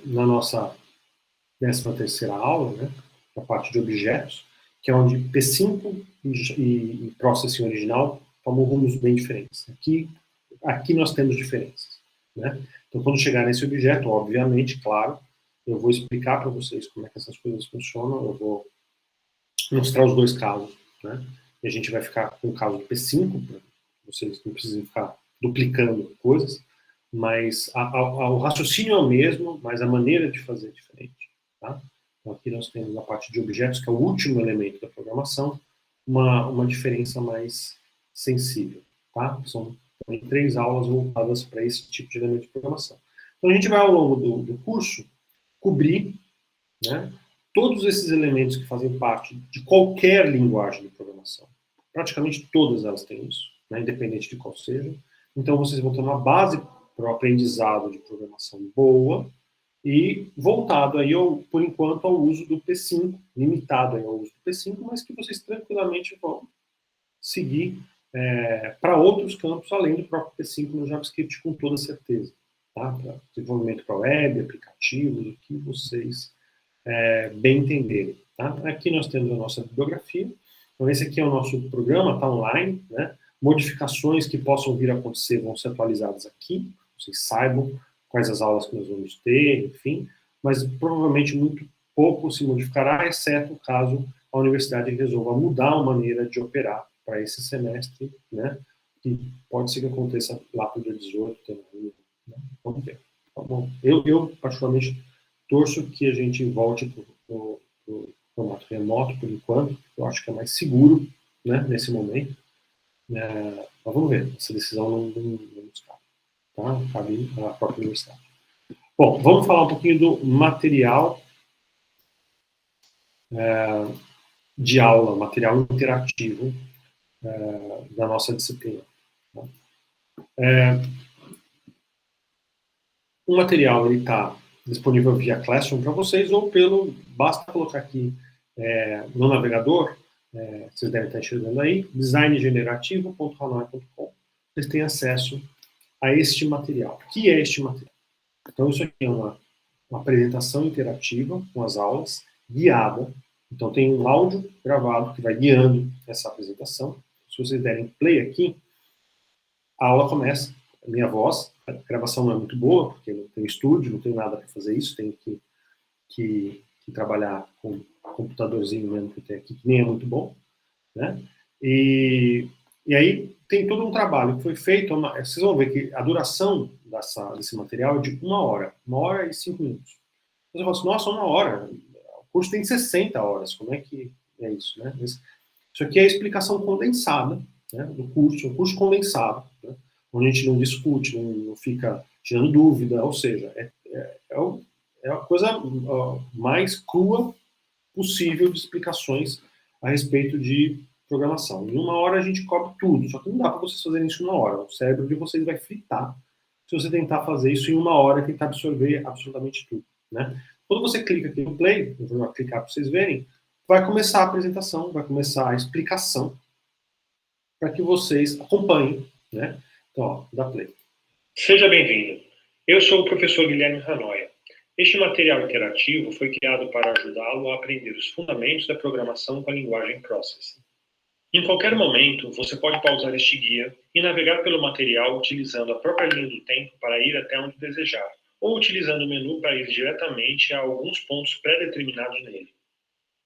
A: na nossa 13ª aula, né, a parte de objetos, que é onde P5 e Processing original tomam rumos bem diferentes. Aqui nós temos diferenças. Né? Então, quando chegar nesse objeto, obviamente, claro, eu vou explicar para vocês como é que essas coisas funcionam, eu vou mostrar os dois casos, né? E a gente vai ficar com o caso do P5, para vocês não precisem ficar duplicando coisas, mas o raciocínio é o mesmo, mas a maneira de fazer é diferente. Tá? Então, aqui nós temos a parte de objetos, que é o último elemento da programação, uma diferença mais sensível, tá? São 3 aulas voltadas para esse tipo de elemento de programação. Então, a gente vai, ao longo do curso, cobrir, né, todos esses elementos que fazem parte de qualquer linguagem de programação. Praticamente todas elas têm isso, né, independente de qual seja. Então, vocês vão ter uma base para o aprendizado de programação boa e voltado aí, por enquanto, ao uso do P5, limitado aí ao uso do P5, mas que vocês tranquilamente vão seguir para outros campos, além do próprio P5 no JavaScript, com toda certeza. Tá? Para desenvolvimento para web, aplicativos, o que vocês bem entenderem. Tá? Aqui nós temos a nossa bibliografia. Então, esse aqui é o nosso programa, está online, né? Modificações que possam vir a acontecer vão ser atualizadas aqui, vocês saibam quais as aulas que nós vamos ter, enfim, mas provavelmente muito pouco se modificará, exceto caso a universidade resolva mudar a maneira de operar para esse semestre, né? Que pode ser que aconteça lá para o dia 18, né? Vamos ver. Tá bom? Eu particularmente, torço que a gente volte para o formato remoto, por enquanto, eu acho que é mais seguro, né, nesse momento. Mas vamos ver, essa decisão não nos cabe. Tá? Cabe à própria universidade. Bom, vamos falar um pouquinho do material de aula, material interativo da nossa disciplina. Tá? O material está disponível via Classroom para vocês, ou basta colocar aqui no navegador, vocês devem estar enxergando aí, designgenerativo.hanoi.com. Vocês têm acesso a este material. O que é este material? Então, isso aqui é uma apresentação interativa com as aulas, guiada. Então, tem um áudio gravado que vai guiando essa apresentação. Se vocês derem play aqui, a aula começa, a minha voz, a gravação não é muito boa, porque não tem estúdio, não tem nada para fazer isso, tenho que trabalhar com um computadorzinho mesmo que tem aqui, que nem é muito bom, né? E aí tem todo um trabalho que foi feito, vocês vão ver que a duração desse material é de 1 hora e 5 minutos. Você fala assim, nossa, 1 hora, o curso tem 60 horas, como é que é isso, né? Isso aqui é a explicação condensada, né, do curso, um curso condensado, né, onde a gente não discute, não fica tirando dúvida, ou seja, é a coisa mais crua possível de explicações a respeito de programação. Em 1 hora a gente cobre tudo, só que não dá para vocês fazerem isso em 1 hora. O cérebro de vocês vai fritar se você tentar fazer isso em 1 hora, tentar absorver absolutamente tudo, né? Quando você clica aqui no play, eu vou clicar para vocês verem, vai começar a apresentação, vai começar a explicação para que vocês acompanhem, né? Então, ó, dá play. Seja bem-vindo. Eu sou o professor Guilherme Hanoi. Este material interativo foi criado para ajudá-lo a aprender os fundamentos da programação com a linguagem Processing. Em qualquer momento, você pode pausar este guia e navegar pelo material utilizando a própria linha do tempo para ir até onde desejar, ou utilizando o menu para ir diretamente a alguns pontos pré-determinados nele.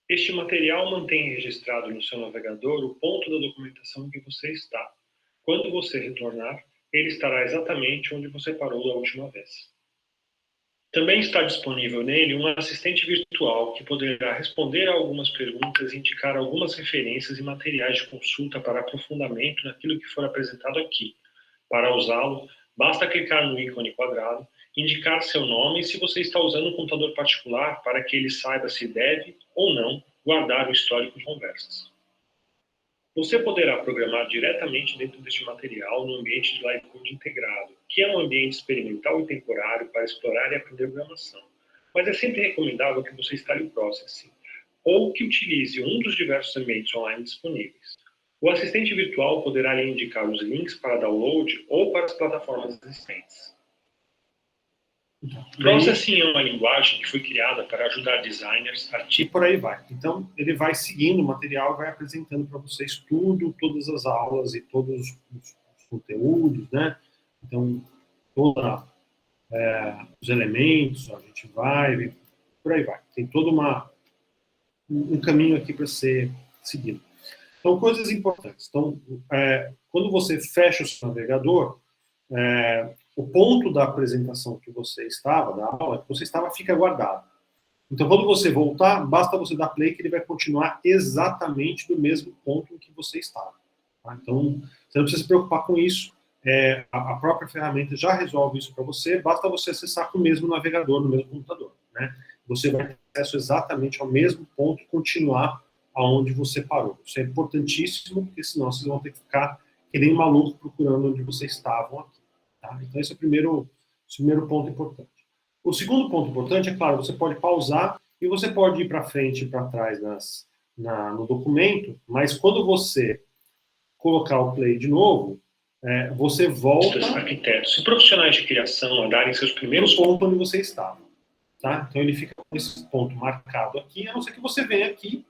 A: Este material mantém registrado no seu navegador o ponto da documentação em que você está. Quando você retornar, ele estará exatamente onde você parou da última vez. Também está disponível nele um assistente virtual que poderá responder a algumas perguntas e indicar algumas referências e materiais de consulta para aprofundamento naquilo que for apresentado aqui. Para usá-lo, basta clicar no ícone quadrado, indicar seu nome e se você está usando um computador particular para que ele saiba se deve ou não guardar o histórico de conversas. Você poderá programar diretamente dentro deste material no ambiente de Live Code integrado, que é um ambiente experimental e temporário para explorar e aprender programação. Mas é sempre recomendável que você instale o Processing, ou que utilize um dos diversos ambientes online disponíveis. O assistente virtual poderá lhe indicar os links para download ou para as plataformas existentes. Processing é uma linguagem que foi criada para ajudar designers, artistas e por aí vai. Então, ele vai seguindo o material, vai apresentando para vocês todas as aulas e todos os conteúdos, né? Então, todos os elementos, a gente vai, por aí vai. Tem todo um caminho aqui para ser seguido. Então, coisas importantes. Então, quando você fecha o seu navegador, o ponto da apresentação que você estava, da aula que você estava, fica guardado. Então, quando você voltar, basta você dar play que ele vai continuar exatamente do mesmo ponto em que você estava. Tá? Então, você não precisa se preocupar com isso. A própria ferramenta já resolve isso para você, basta você acessar com o mesmo navegador, no mesmo computador. Né? Você vai ter acesso exatamente ao mesmo ponto e continuar aonde você parou. Isso é importantíssimo, porque senão vocês vão ter que ficar que nem maluco procurando onde vocês estavam aqui. Tá? Então, esse é o primeiro ponto importante. O segundo ponto importante é, claro, você pode pausar e você pode ir para frente e para trás no documento, mas quando você colocar o play de novo, você volta...
B: Arquitetos e profissionais de criação a darem seus primeiros...
A: no ponto onde você estava. Tá? Então, ele fica com esse ponto marcado aqui, a não ser que você venha aqui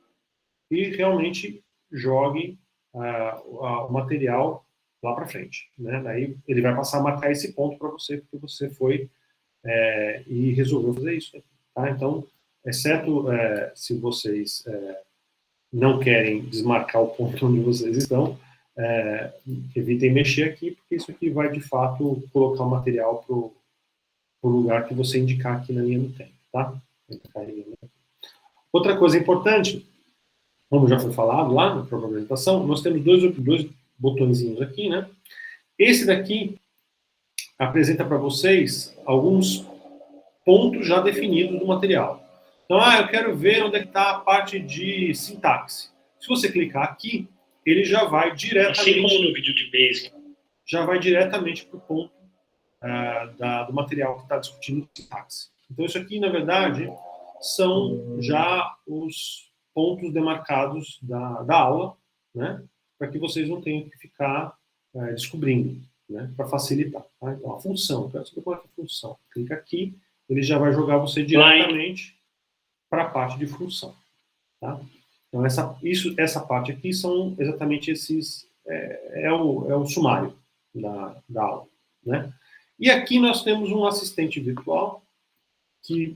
A: e realmente jogue o material lá para frente. Né? Daí ele vai passar a marcar esse ponto para você, porque você foi e resolveu fazer isso. Tá? Então, exceto se vocês não querem desmarcar o ponto onde vocês estão, evitem mexer aqui, porque isso aqui vai, de fato, colocar o material para o lugar que você indicar aqui na linha do tempo. Tá? Outra coisa importante, como já foi falado lá na própria apresentação, nós temos dois botõezinhos aqui, né? Esse daqui apresenta para vocês alguns pontos já definidos do material. Então, eu quero ver onde está a parte de sintaxe. Se você clicar aqui, ele já vai diretamente...
B: Assim como no vídeo de Basic.
A: Já vai diretamente para o ponto do material que está discutindo sintaxe. Então, isso aqui, na verdade, são já os pontos demarcados da aula, né? Para que vocês não tenham que ficar descobrindo, né? Para facilitar. Tá? Então, a função, quero saber qual é a função. Clica aqui, ele já vai jogar você diretamente para a parte de função. Tá? Então, essa parte aqui são exatamente esses... É o sumário da aula. Né? E aqui nós temos um assistente virtual que,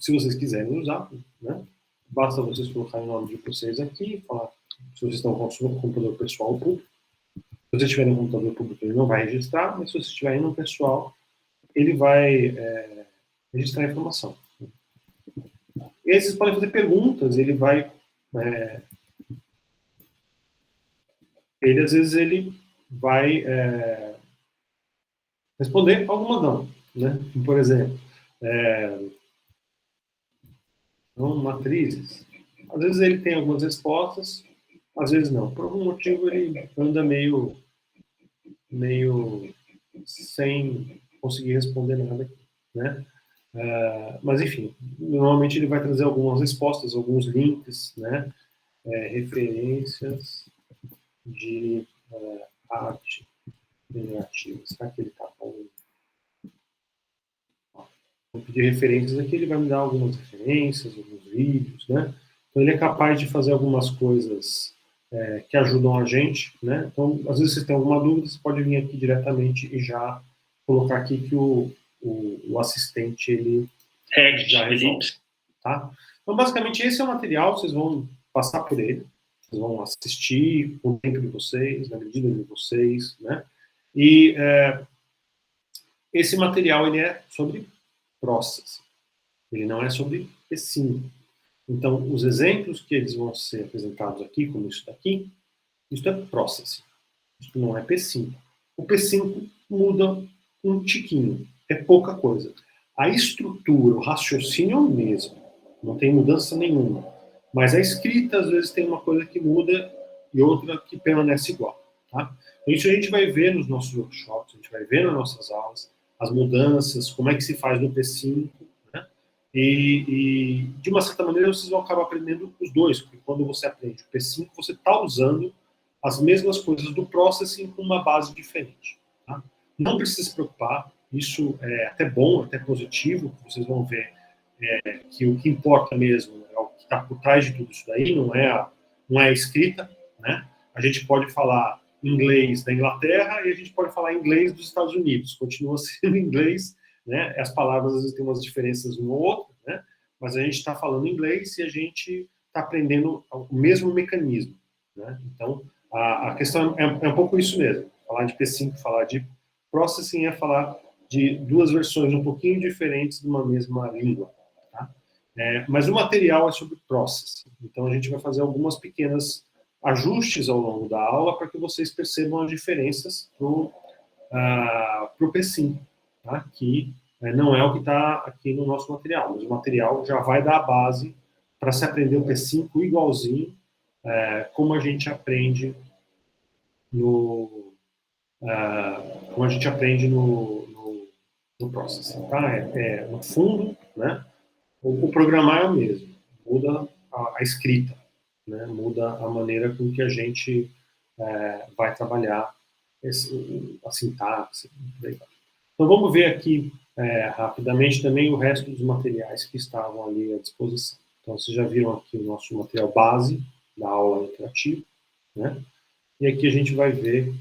A: se vocês quiserem usar, né? Basta vocês colocarem o nome de vocês aqui, falar se vocês estão com o computador pessoal ou público. Se vocês tiverem um computador público, ele não vai registrar, mas se vocês estiverem no pessoal, ele vai registrar a informação. E aí vocês podem fazer perguntas, ele vai... às vezes, ele vai responder alguma não. Né? Por exemplo, matrizes. Às vezes ele tem algumas respostas, às vezes não. Por algum motivo ele anda meio sem conseguir responder nada aqui, né? Mas enfim, normalmente ele vai trazer algumas respostas, alguns links, né? Referências de arte generativa. Será que ele está falando? Vou pedir referências aqui, ele vai me dar algumas referências, alguns vídeos, né? Então ele é capaz de fazer algumas coisas que ajudam a gente, né? Então, às vezes vocês têm alguma dúvida, você pode vir aqui diretamente e já colocar aqui que o assistente, ele já resolve, tá? Então, basicamente, esse é o material, vocês vão passar por ele, vocês vão assistir com o tempo de vocês, na medida de vocês, né? E esse material, ele é sobre process, ele não é sobre P5. Então, os exemplos que eles vão ser apresentados aqui, como isso daqui, isso é process, isso não é P5. O P5 muda um tiquinho, é pouca coisa. A estrutura, o raciocínio é o mesmo, não tem mudança nenhuma. Mas a escrita, às vezes, tem uma coisa que muda e outra que permanece igual. Tá? Isso a gente vai ver nos nossos workshops, a gente vai ver nas nossas aulas, as mudanças, como é que se faz no P5, né? E de uma certa maneira, vocês vão acabar aprendendo os dois, porque quando você aprende o P5, você está usando as mesmas coisas do Processing com uma base diferente. Tá? Não precisa se preocupar, isso é até bom, até positivo, vocês vão ver que o que importa mesmo é o que está por trás de tudo isso daí, não é a escrita, né? A gente pode falar inglês da Inglaterra e a gente pode falar inglês dos Estados Unidos, continua sendo inglês, né? As palavras às vezes têm umas diferenças um ou outro, né? Mas a gente está falando inglês e a gente está aprendendo o mesmo mecanismo, né? Então, a questão é um pouco isso mesmo, falar de P5, falar de Processing é falar de duas versões um pouquinho diferentes de uma mesma língua. Tá? Mas o material é sobre Processing, então a gente vai fazer algumas pequenas ajustes ao longo da aula para que vocês percebam as diferenças para o P5, tá? Que não é o que está aqui no nosso material, mas o material já vai dar a base para se aprender o P5 igualzinho como a gente aprende no Processing, tá? No fundo, né? O programar é o mesmo, muda a escrita, né? Muda a maneira com que a gente vai trabalhar a sintaxe. Então vamos ver aqui rapidamente também o resto dos materiais que estavam ali à disposição. Então vocês já viram aqui o nosso material base da aula interativa, né? E aqui a gente vai ver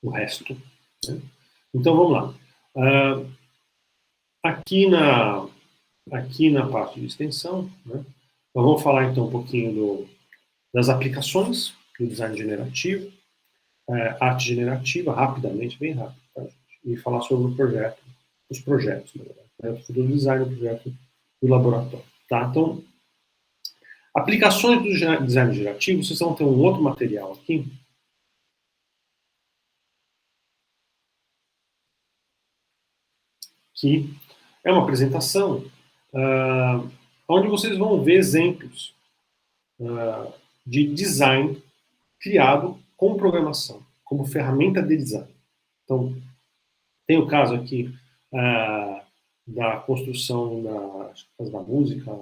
A: o resto, né? Então vamos lá. Aqui na parte de extensão, né, nós vamos falar então um pouquinho das aplicações do design generativo, arte generativa, rapidamente, bem rápido, tá, gente? E falar sobre os projetos, na verdade, né, do design, o projeto do laboratório. Tá? Então, aplicações do design generativo, vocês vão ter um outro material aqui, que é uma apresentação onde vocês vão ver exemplos de design criado com programação, como ferramenta de design. Então, tem o caso aqui da construção da Casa da Música,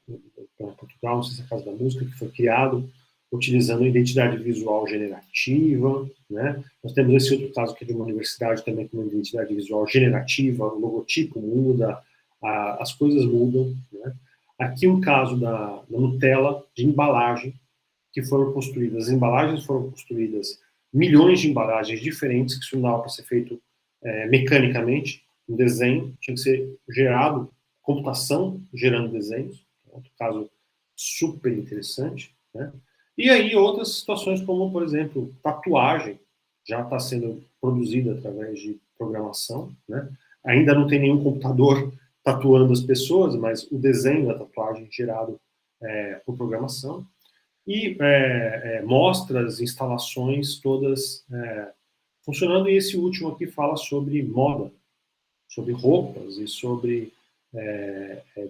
A: em Portugal, não sei se é a Casa da Música, que foi criado utilizando a identidade visual generativa, né? Nós temos esse outro caso que é de uma universidade também com uma identidade visual generativa, o logotipo muda, as coisas mudam, né? Aqui um caso da Nutella, de embalagem, que foram construídas, as embalagens foram construídas, milhões de embalagens diferentes, que isso não dava para ser feito mecanicamente, um desenho, tinha que ser gerado, computação gerando desenhos, outro caso super interessante, né? E aí outras situações como, por exemplo, tatuagem, já está sendo produzida através de programação, né? Ainda não tem nenhum computador tatuando as pessoas, mas o desenho da tatuagem gerado por programação. E mostras, instalações todas funcionando. E esse último aqui fala sobre moda, sobre roupas e sobre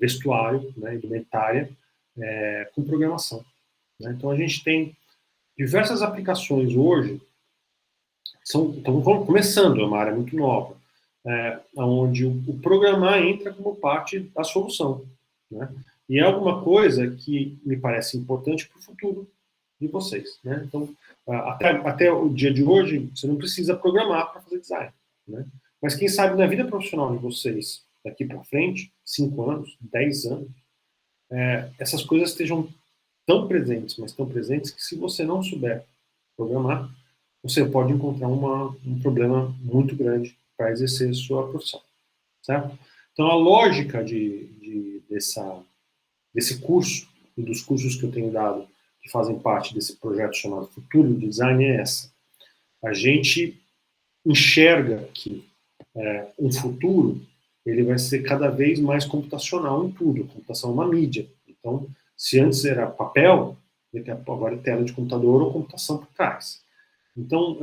A: vestuário, né, indumentária, com programação, né? Então a gente tem diversas aplicações hoje, estão começando, é uma área muito nova, onde o programar entra como parte da solução, né? E é alguma coisa que me parece importante para o futuro de vocês, né? Então, até o dia de hoje, você não precisa programar para fazer design, né? Mas quem sabe na vida profissional de vocês, daqui para frente, 5 anos, 10 anos, essas coisas estejam tão presentes, mas tão presentes, que se você não souber programar, você pode encontrar um problema muito grande para exercer sua profissão, certo? Então, a lógica desse curso, e dos cursos que eu tenho dado, que fazem parte desse projeto chamado Futuro do Design, é essa. A gente enxerga que um futuro ele vai ser cada vez mais computacional em tudo. A computação é uma mídia. Então, se antes era papel, agora é tela de computador ou computação por trás. Então,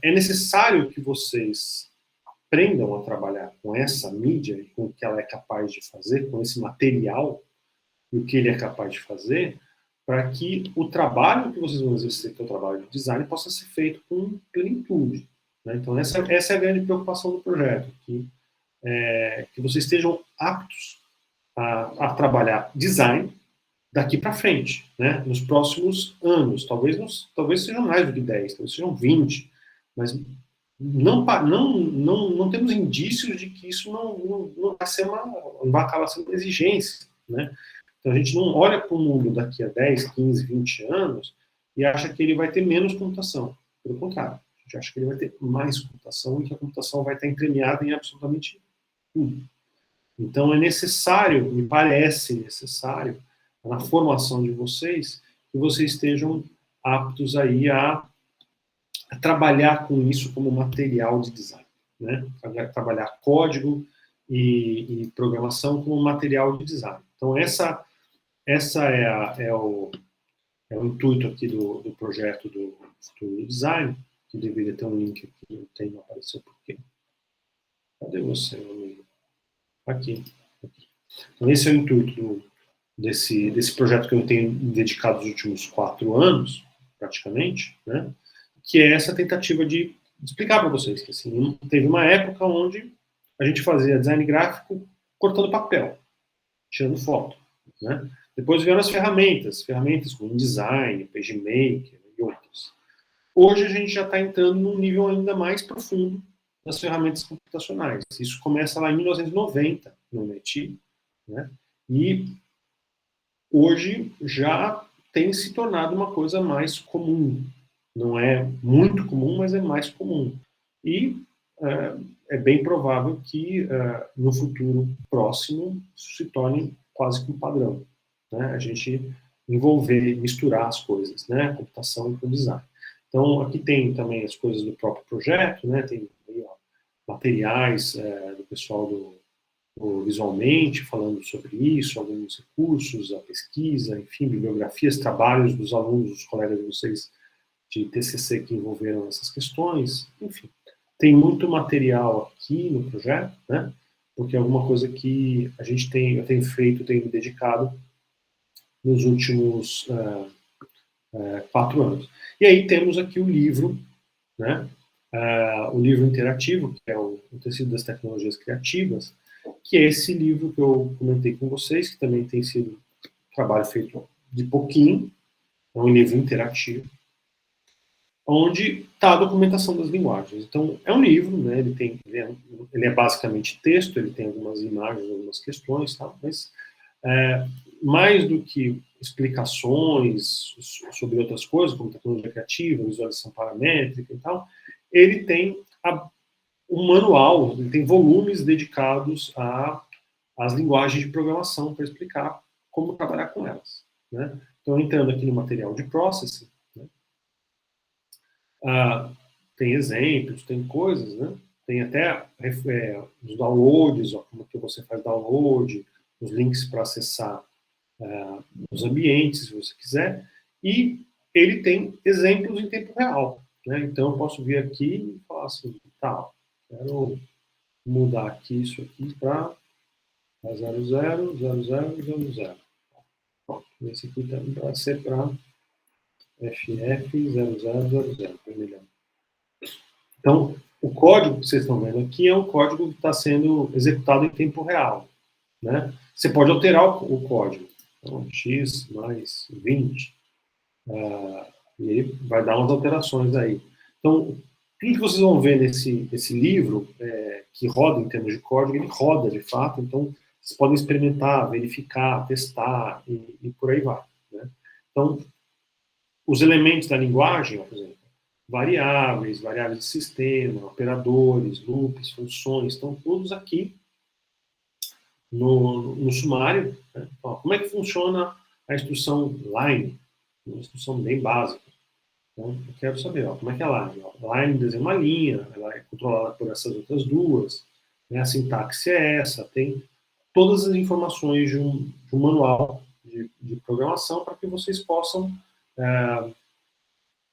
A: é necessário que vocês aprendam a trabalhar com essa mídia e com o que ela é capaz de fazer, com esse material e o que ele é capaz de fazer, para que o trabalho que vocês vão exercer, que é o trabalho de design, possa ser feito com plenitude, né? Então, essa é a grande preocupação do projeto, que vocês estejam aptos a trabalhar design daqui para frente, né? Nos próximos anos. Talvez sejam mais do que 10, talvez sejam 20, mas não temos indícios de que isso não vai acabar sendo uma exigência, né? Então a gente não olha para o mundo daqui a 10, 15, 20 anos e acha que ele vai ter menos computação. Pelo contrário, a gente acha que ele vai ter mais computação e que a computação vai estar entremeada em absolutamente tudo. Então é necessário, me parece necessário, na formação de vocês, que vocês estejam aptos aí a trabalhar com isso como material de design, né? Trabalhar código e programação como material de design. Então essa é é o intuito aqui do projeto do Futuro do Design, que deveria ter um link aqui, não tem, não apareceu por quê. Cadê você, meu amigo? Aqui. Então, esse é o intuito desse projeto que eu tenho dedicado os últimos 4 anos, praticamente, né? Que é essa tentativa de explicar para vocês que assim, teve uma época onde a gente fazia design gráfico cortando papel, tirando foto, né? Depois vieram as ferramentas como InDesign, PageMaker e outras. Hoje a gente já está entrando num nível ainda mais profundo das ferramentas computacionais. Isso começa lá em 1990 no MIT, né? E hoje já tem se tornado uma coisa mais comum. Não é muito comum, mas é mais comum. E é bem provável que no futuro próximo isso se torne quase que um padrão, né? A gente envolver, misturar as coisas, né? Computação com design. Então, aqui tem também as coisas do próprio projeto, né? Tem aí, ó, materiais do pessoal do visualmente, falando sobre isso, alguns recursos, a pesquisa, enfim, bibliografias, trabalhos dos alunos, dos colegas de vocês de TCC que envolveram essas questões, enfim. Tem muito material aqui no projeto, né? Porque é alguma coisa que eu tenho feito, tenho me dedicado nos últimos 4 anos. E aí temos aqui o livro, né? O livro interativo, que é o Tecido das Tecnologias Criativas, que é esse livro que eu comentei com vocês, que também tem sido um trabalho feito de pouquinho, é um livro interativo, onde está a documentação das linguagens. Então, é um livro, né, ele é basicamente texto, ele tem algumas imagens, algumas questões, tá, mas mais do que explicações sobre outras coisas, como tecnologia criativa, visualização paramétrica e tal, ele tem um manual, ele tem volumes dedicados às linguagens de programação para explicar como trabalhar com elas, né? Então, entrando aqui no material de processing, né? Tem exemplos, tem coisas, né? Tem até os downloads, ó, como que você faz download, os links para acessar os ambientes, se você quiser, e ele tem exemplos em tempo real, né? Então, eu posso vir aqui e falar assim, tá, quero mudar aqui isso aqui para 000000. Pronto, esse aqui também vai ser para FF0000, melhor. Então, o código que vocês estão vendo aqui é um código que está sendo executado em tempo real, né? Você pode alterar o código. Então, x mais 20. E ele vai dar umas alterações aí. Então, tudo que vocês vão ver nesse livro, que roda em termos de código, ele roda de fato, então vocês podem experimentar, verificar, testar e por aí vai, né? Então, os elementos da linguagem, por exemplo, variáveis de sistema, operadores, loops, funções, estão todos aqui no sumário, né? Então, como é que funciona a instrução line? Uma instrução bem básica. Então, eu quero saber, ó, como é que é a line? A line desenha uma linha, ela é controlada por essas outras duas, né? A sintaxe é essa, tem todas as informações de um manual de programação para que vocês possam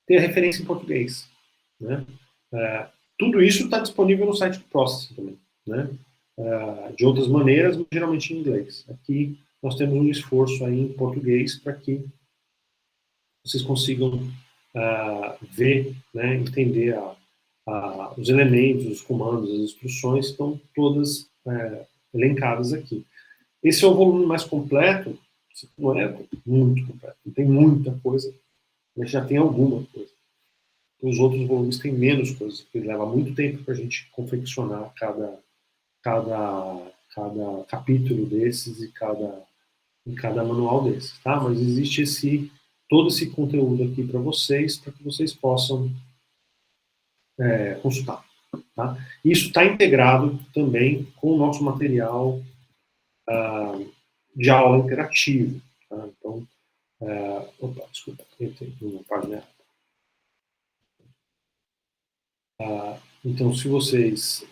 A: ter a referência em português, né? Tudo isso está disponível no site do Processing também, né? De outras maneiras, mas geralmente em inglês. Aqui nós temos um esforço aí em português para que vocês consigam ver, né, entender os elementos, os comandos, as instruções estão todas elencadas aqui. Esse é o volume mais completo, não é muito completo, não tem muita coisa, mas já tem alguma coisa. Os outros volumes têm menos coisas, porque leva muito tempo para a gente confeccionar cada capítulo desses e cada manual desses, tá? Mas existe todo esse conteúdo aqui para que vocês possam consultar, tá? Isso está integrado também com o nosso material de aula interativo, tá? Então, desculpa, entrei numa página. Então, se vocês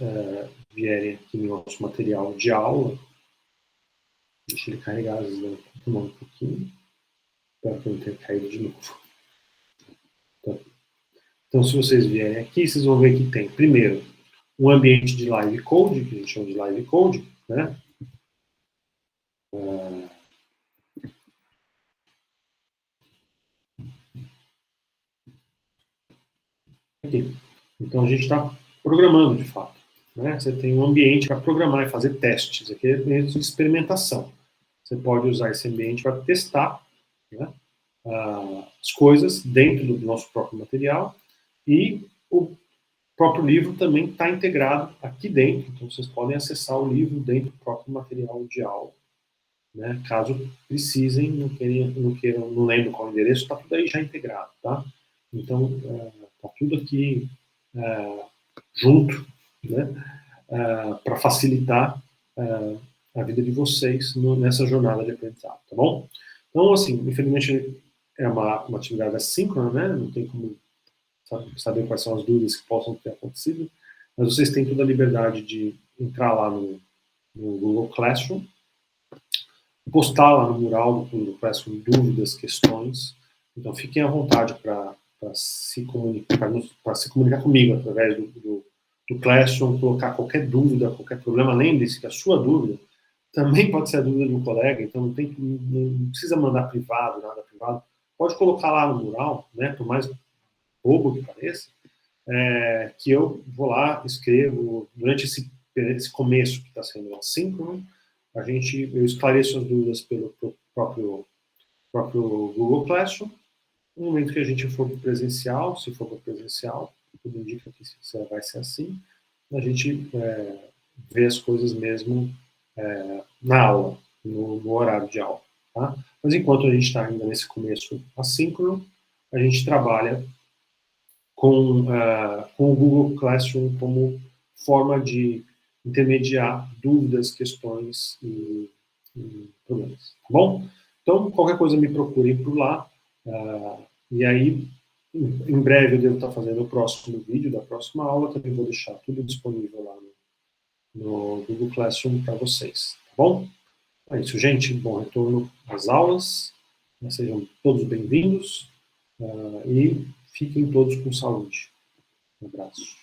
A: vierem aqui no nosso material de aula, deixa ele carregar, às vezes vai tomar um pouquinho. Espero que eu não tenha caído de novo. Então, se vocês vierem aqui, vocês vão ver que tem, primeiro, um ambiente de live code, que a gente chama de live code, né? Aqui. Então, a gente está programando, de fato. Né? Você tem um ambiente para programar e fazer testes. Aqui é ambiente de experimentação. Você pode usar esse ambiente para testar, né, as coisas dentro do nosso próprio material, e o próprio livro também está integrado aqui dentro. Então, vocês podem acessar o livro dentro do próprio material de aula. Né? Caso precisem, não lembro qual é o endereço, está tudo aí já integrado, tá? Então, está tudo aqui junto, né? Para facilitar a vida de vocês nessa jornada de aprendizado, tá bom? Então, assim, infelizmente é uma atividade assíncrona, né? Não tem como saber quais são as dúvidas que possam ter acontecido, mas vocês têm toda a liberdade de entrar lá no Google Classroom, postar lá no mural do Google Classroom dúvidas, questões. Então, fiquem à vontade para se comunicar comigo através do Classroom, colocar qualquer dúvida, qualquer problema. Lembre-se que a sua dúvida também pode ser a dúvida de um colega, então não precisa mandar privado, nada privado. Pode colocar lá no mural, né, por mais bobo que pareça, que eu vou lá, escrevo, durante esse começo que está sendo assíncrono, eu esclareço as dúvidas pelo próprio Google Classroom. No momento que a gente for presencial, se for presencial, tudo indica que vai ser assim, a gente vê as coisas mesmo na aula, no horário de aula. Tá? Mas enquanto a gente está ainda nesse começo assíncrono, a gente trabalha com o Google Classroom como forma de intermediar dúvidas, questões e problemas. Tá bom? Então, qualquer coisa me procurem por lá. E aí, em breve, eu devo estar fazendo o próximo vídeo da próxima aula. Também vou deixar tudo disponível lá no Google Classroom para vocês. Tá bom? É isso, gente. Bom retorno às aulas. Sejam todos bem-vindos. E fiquem todos com saúde. Um abraço.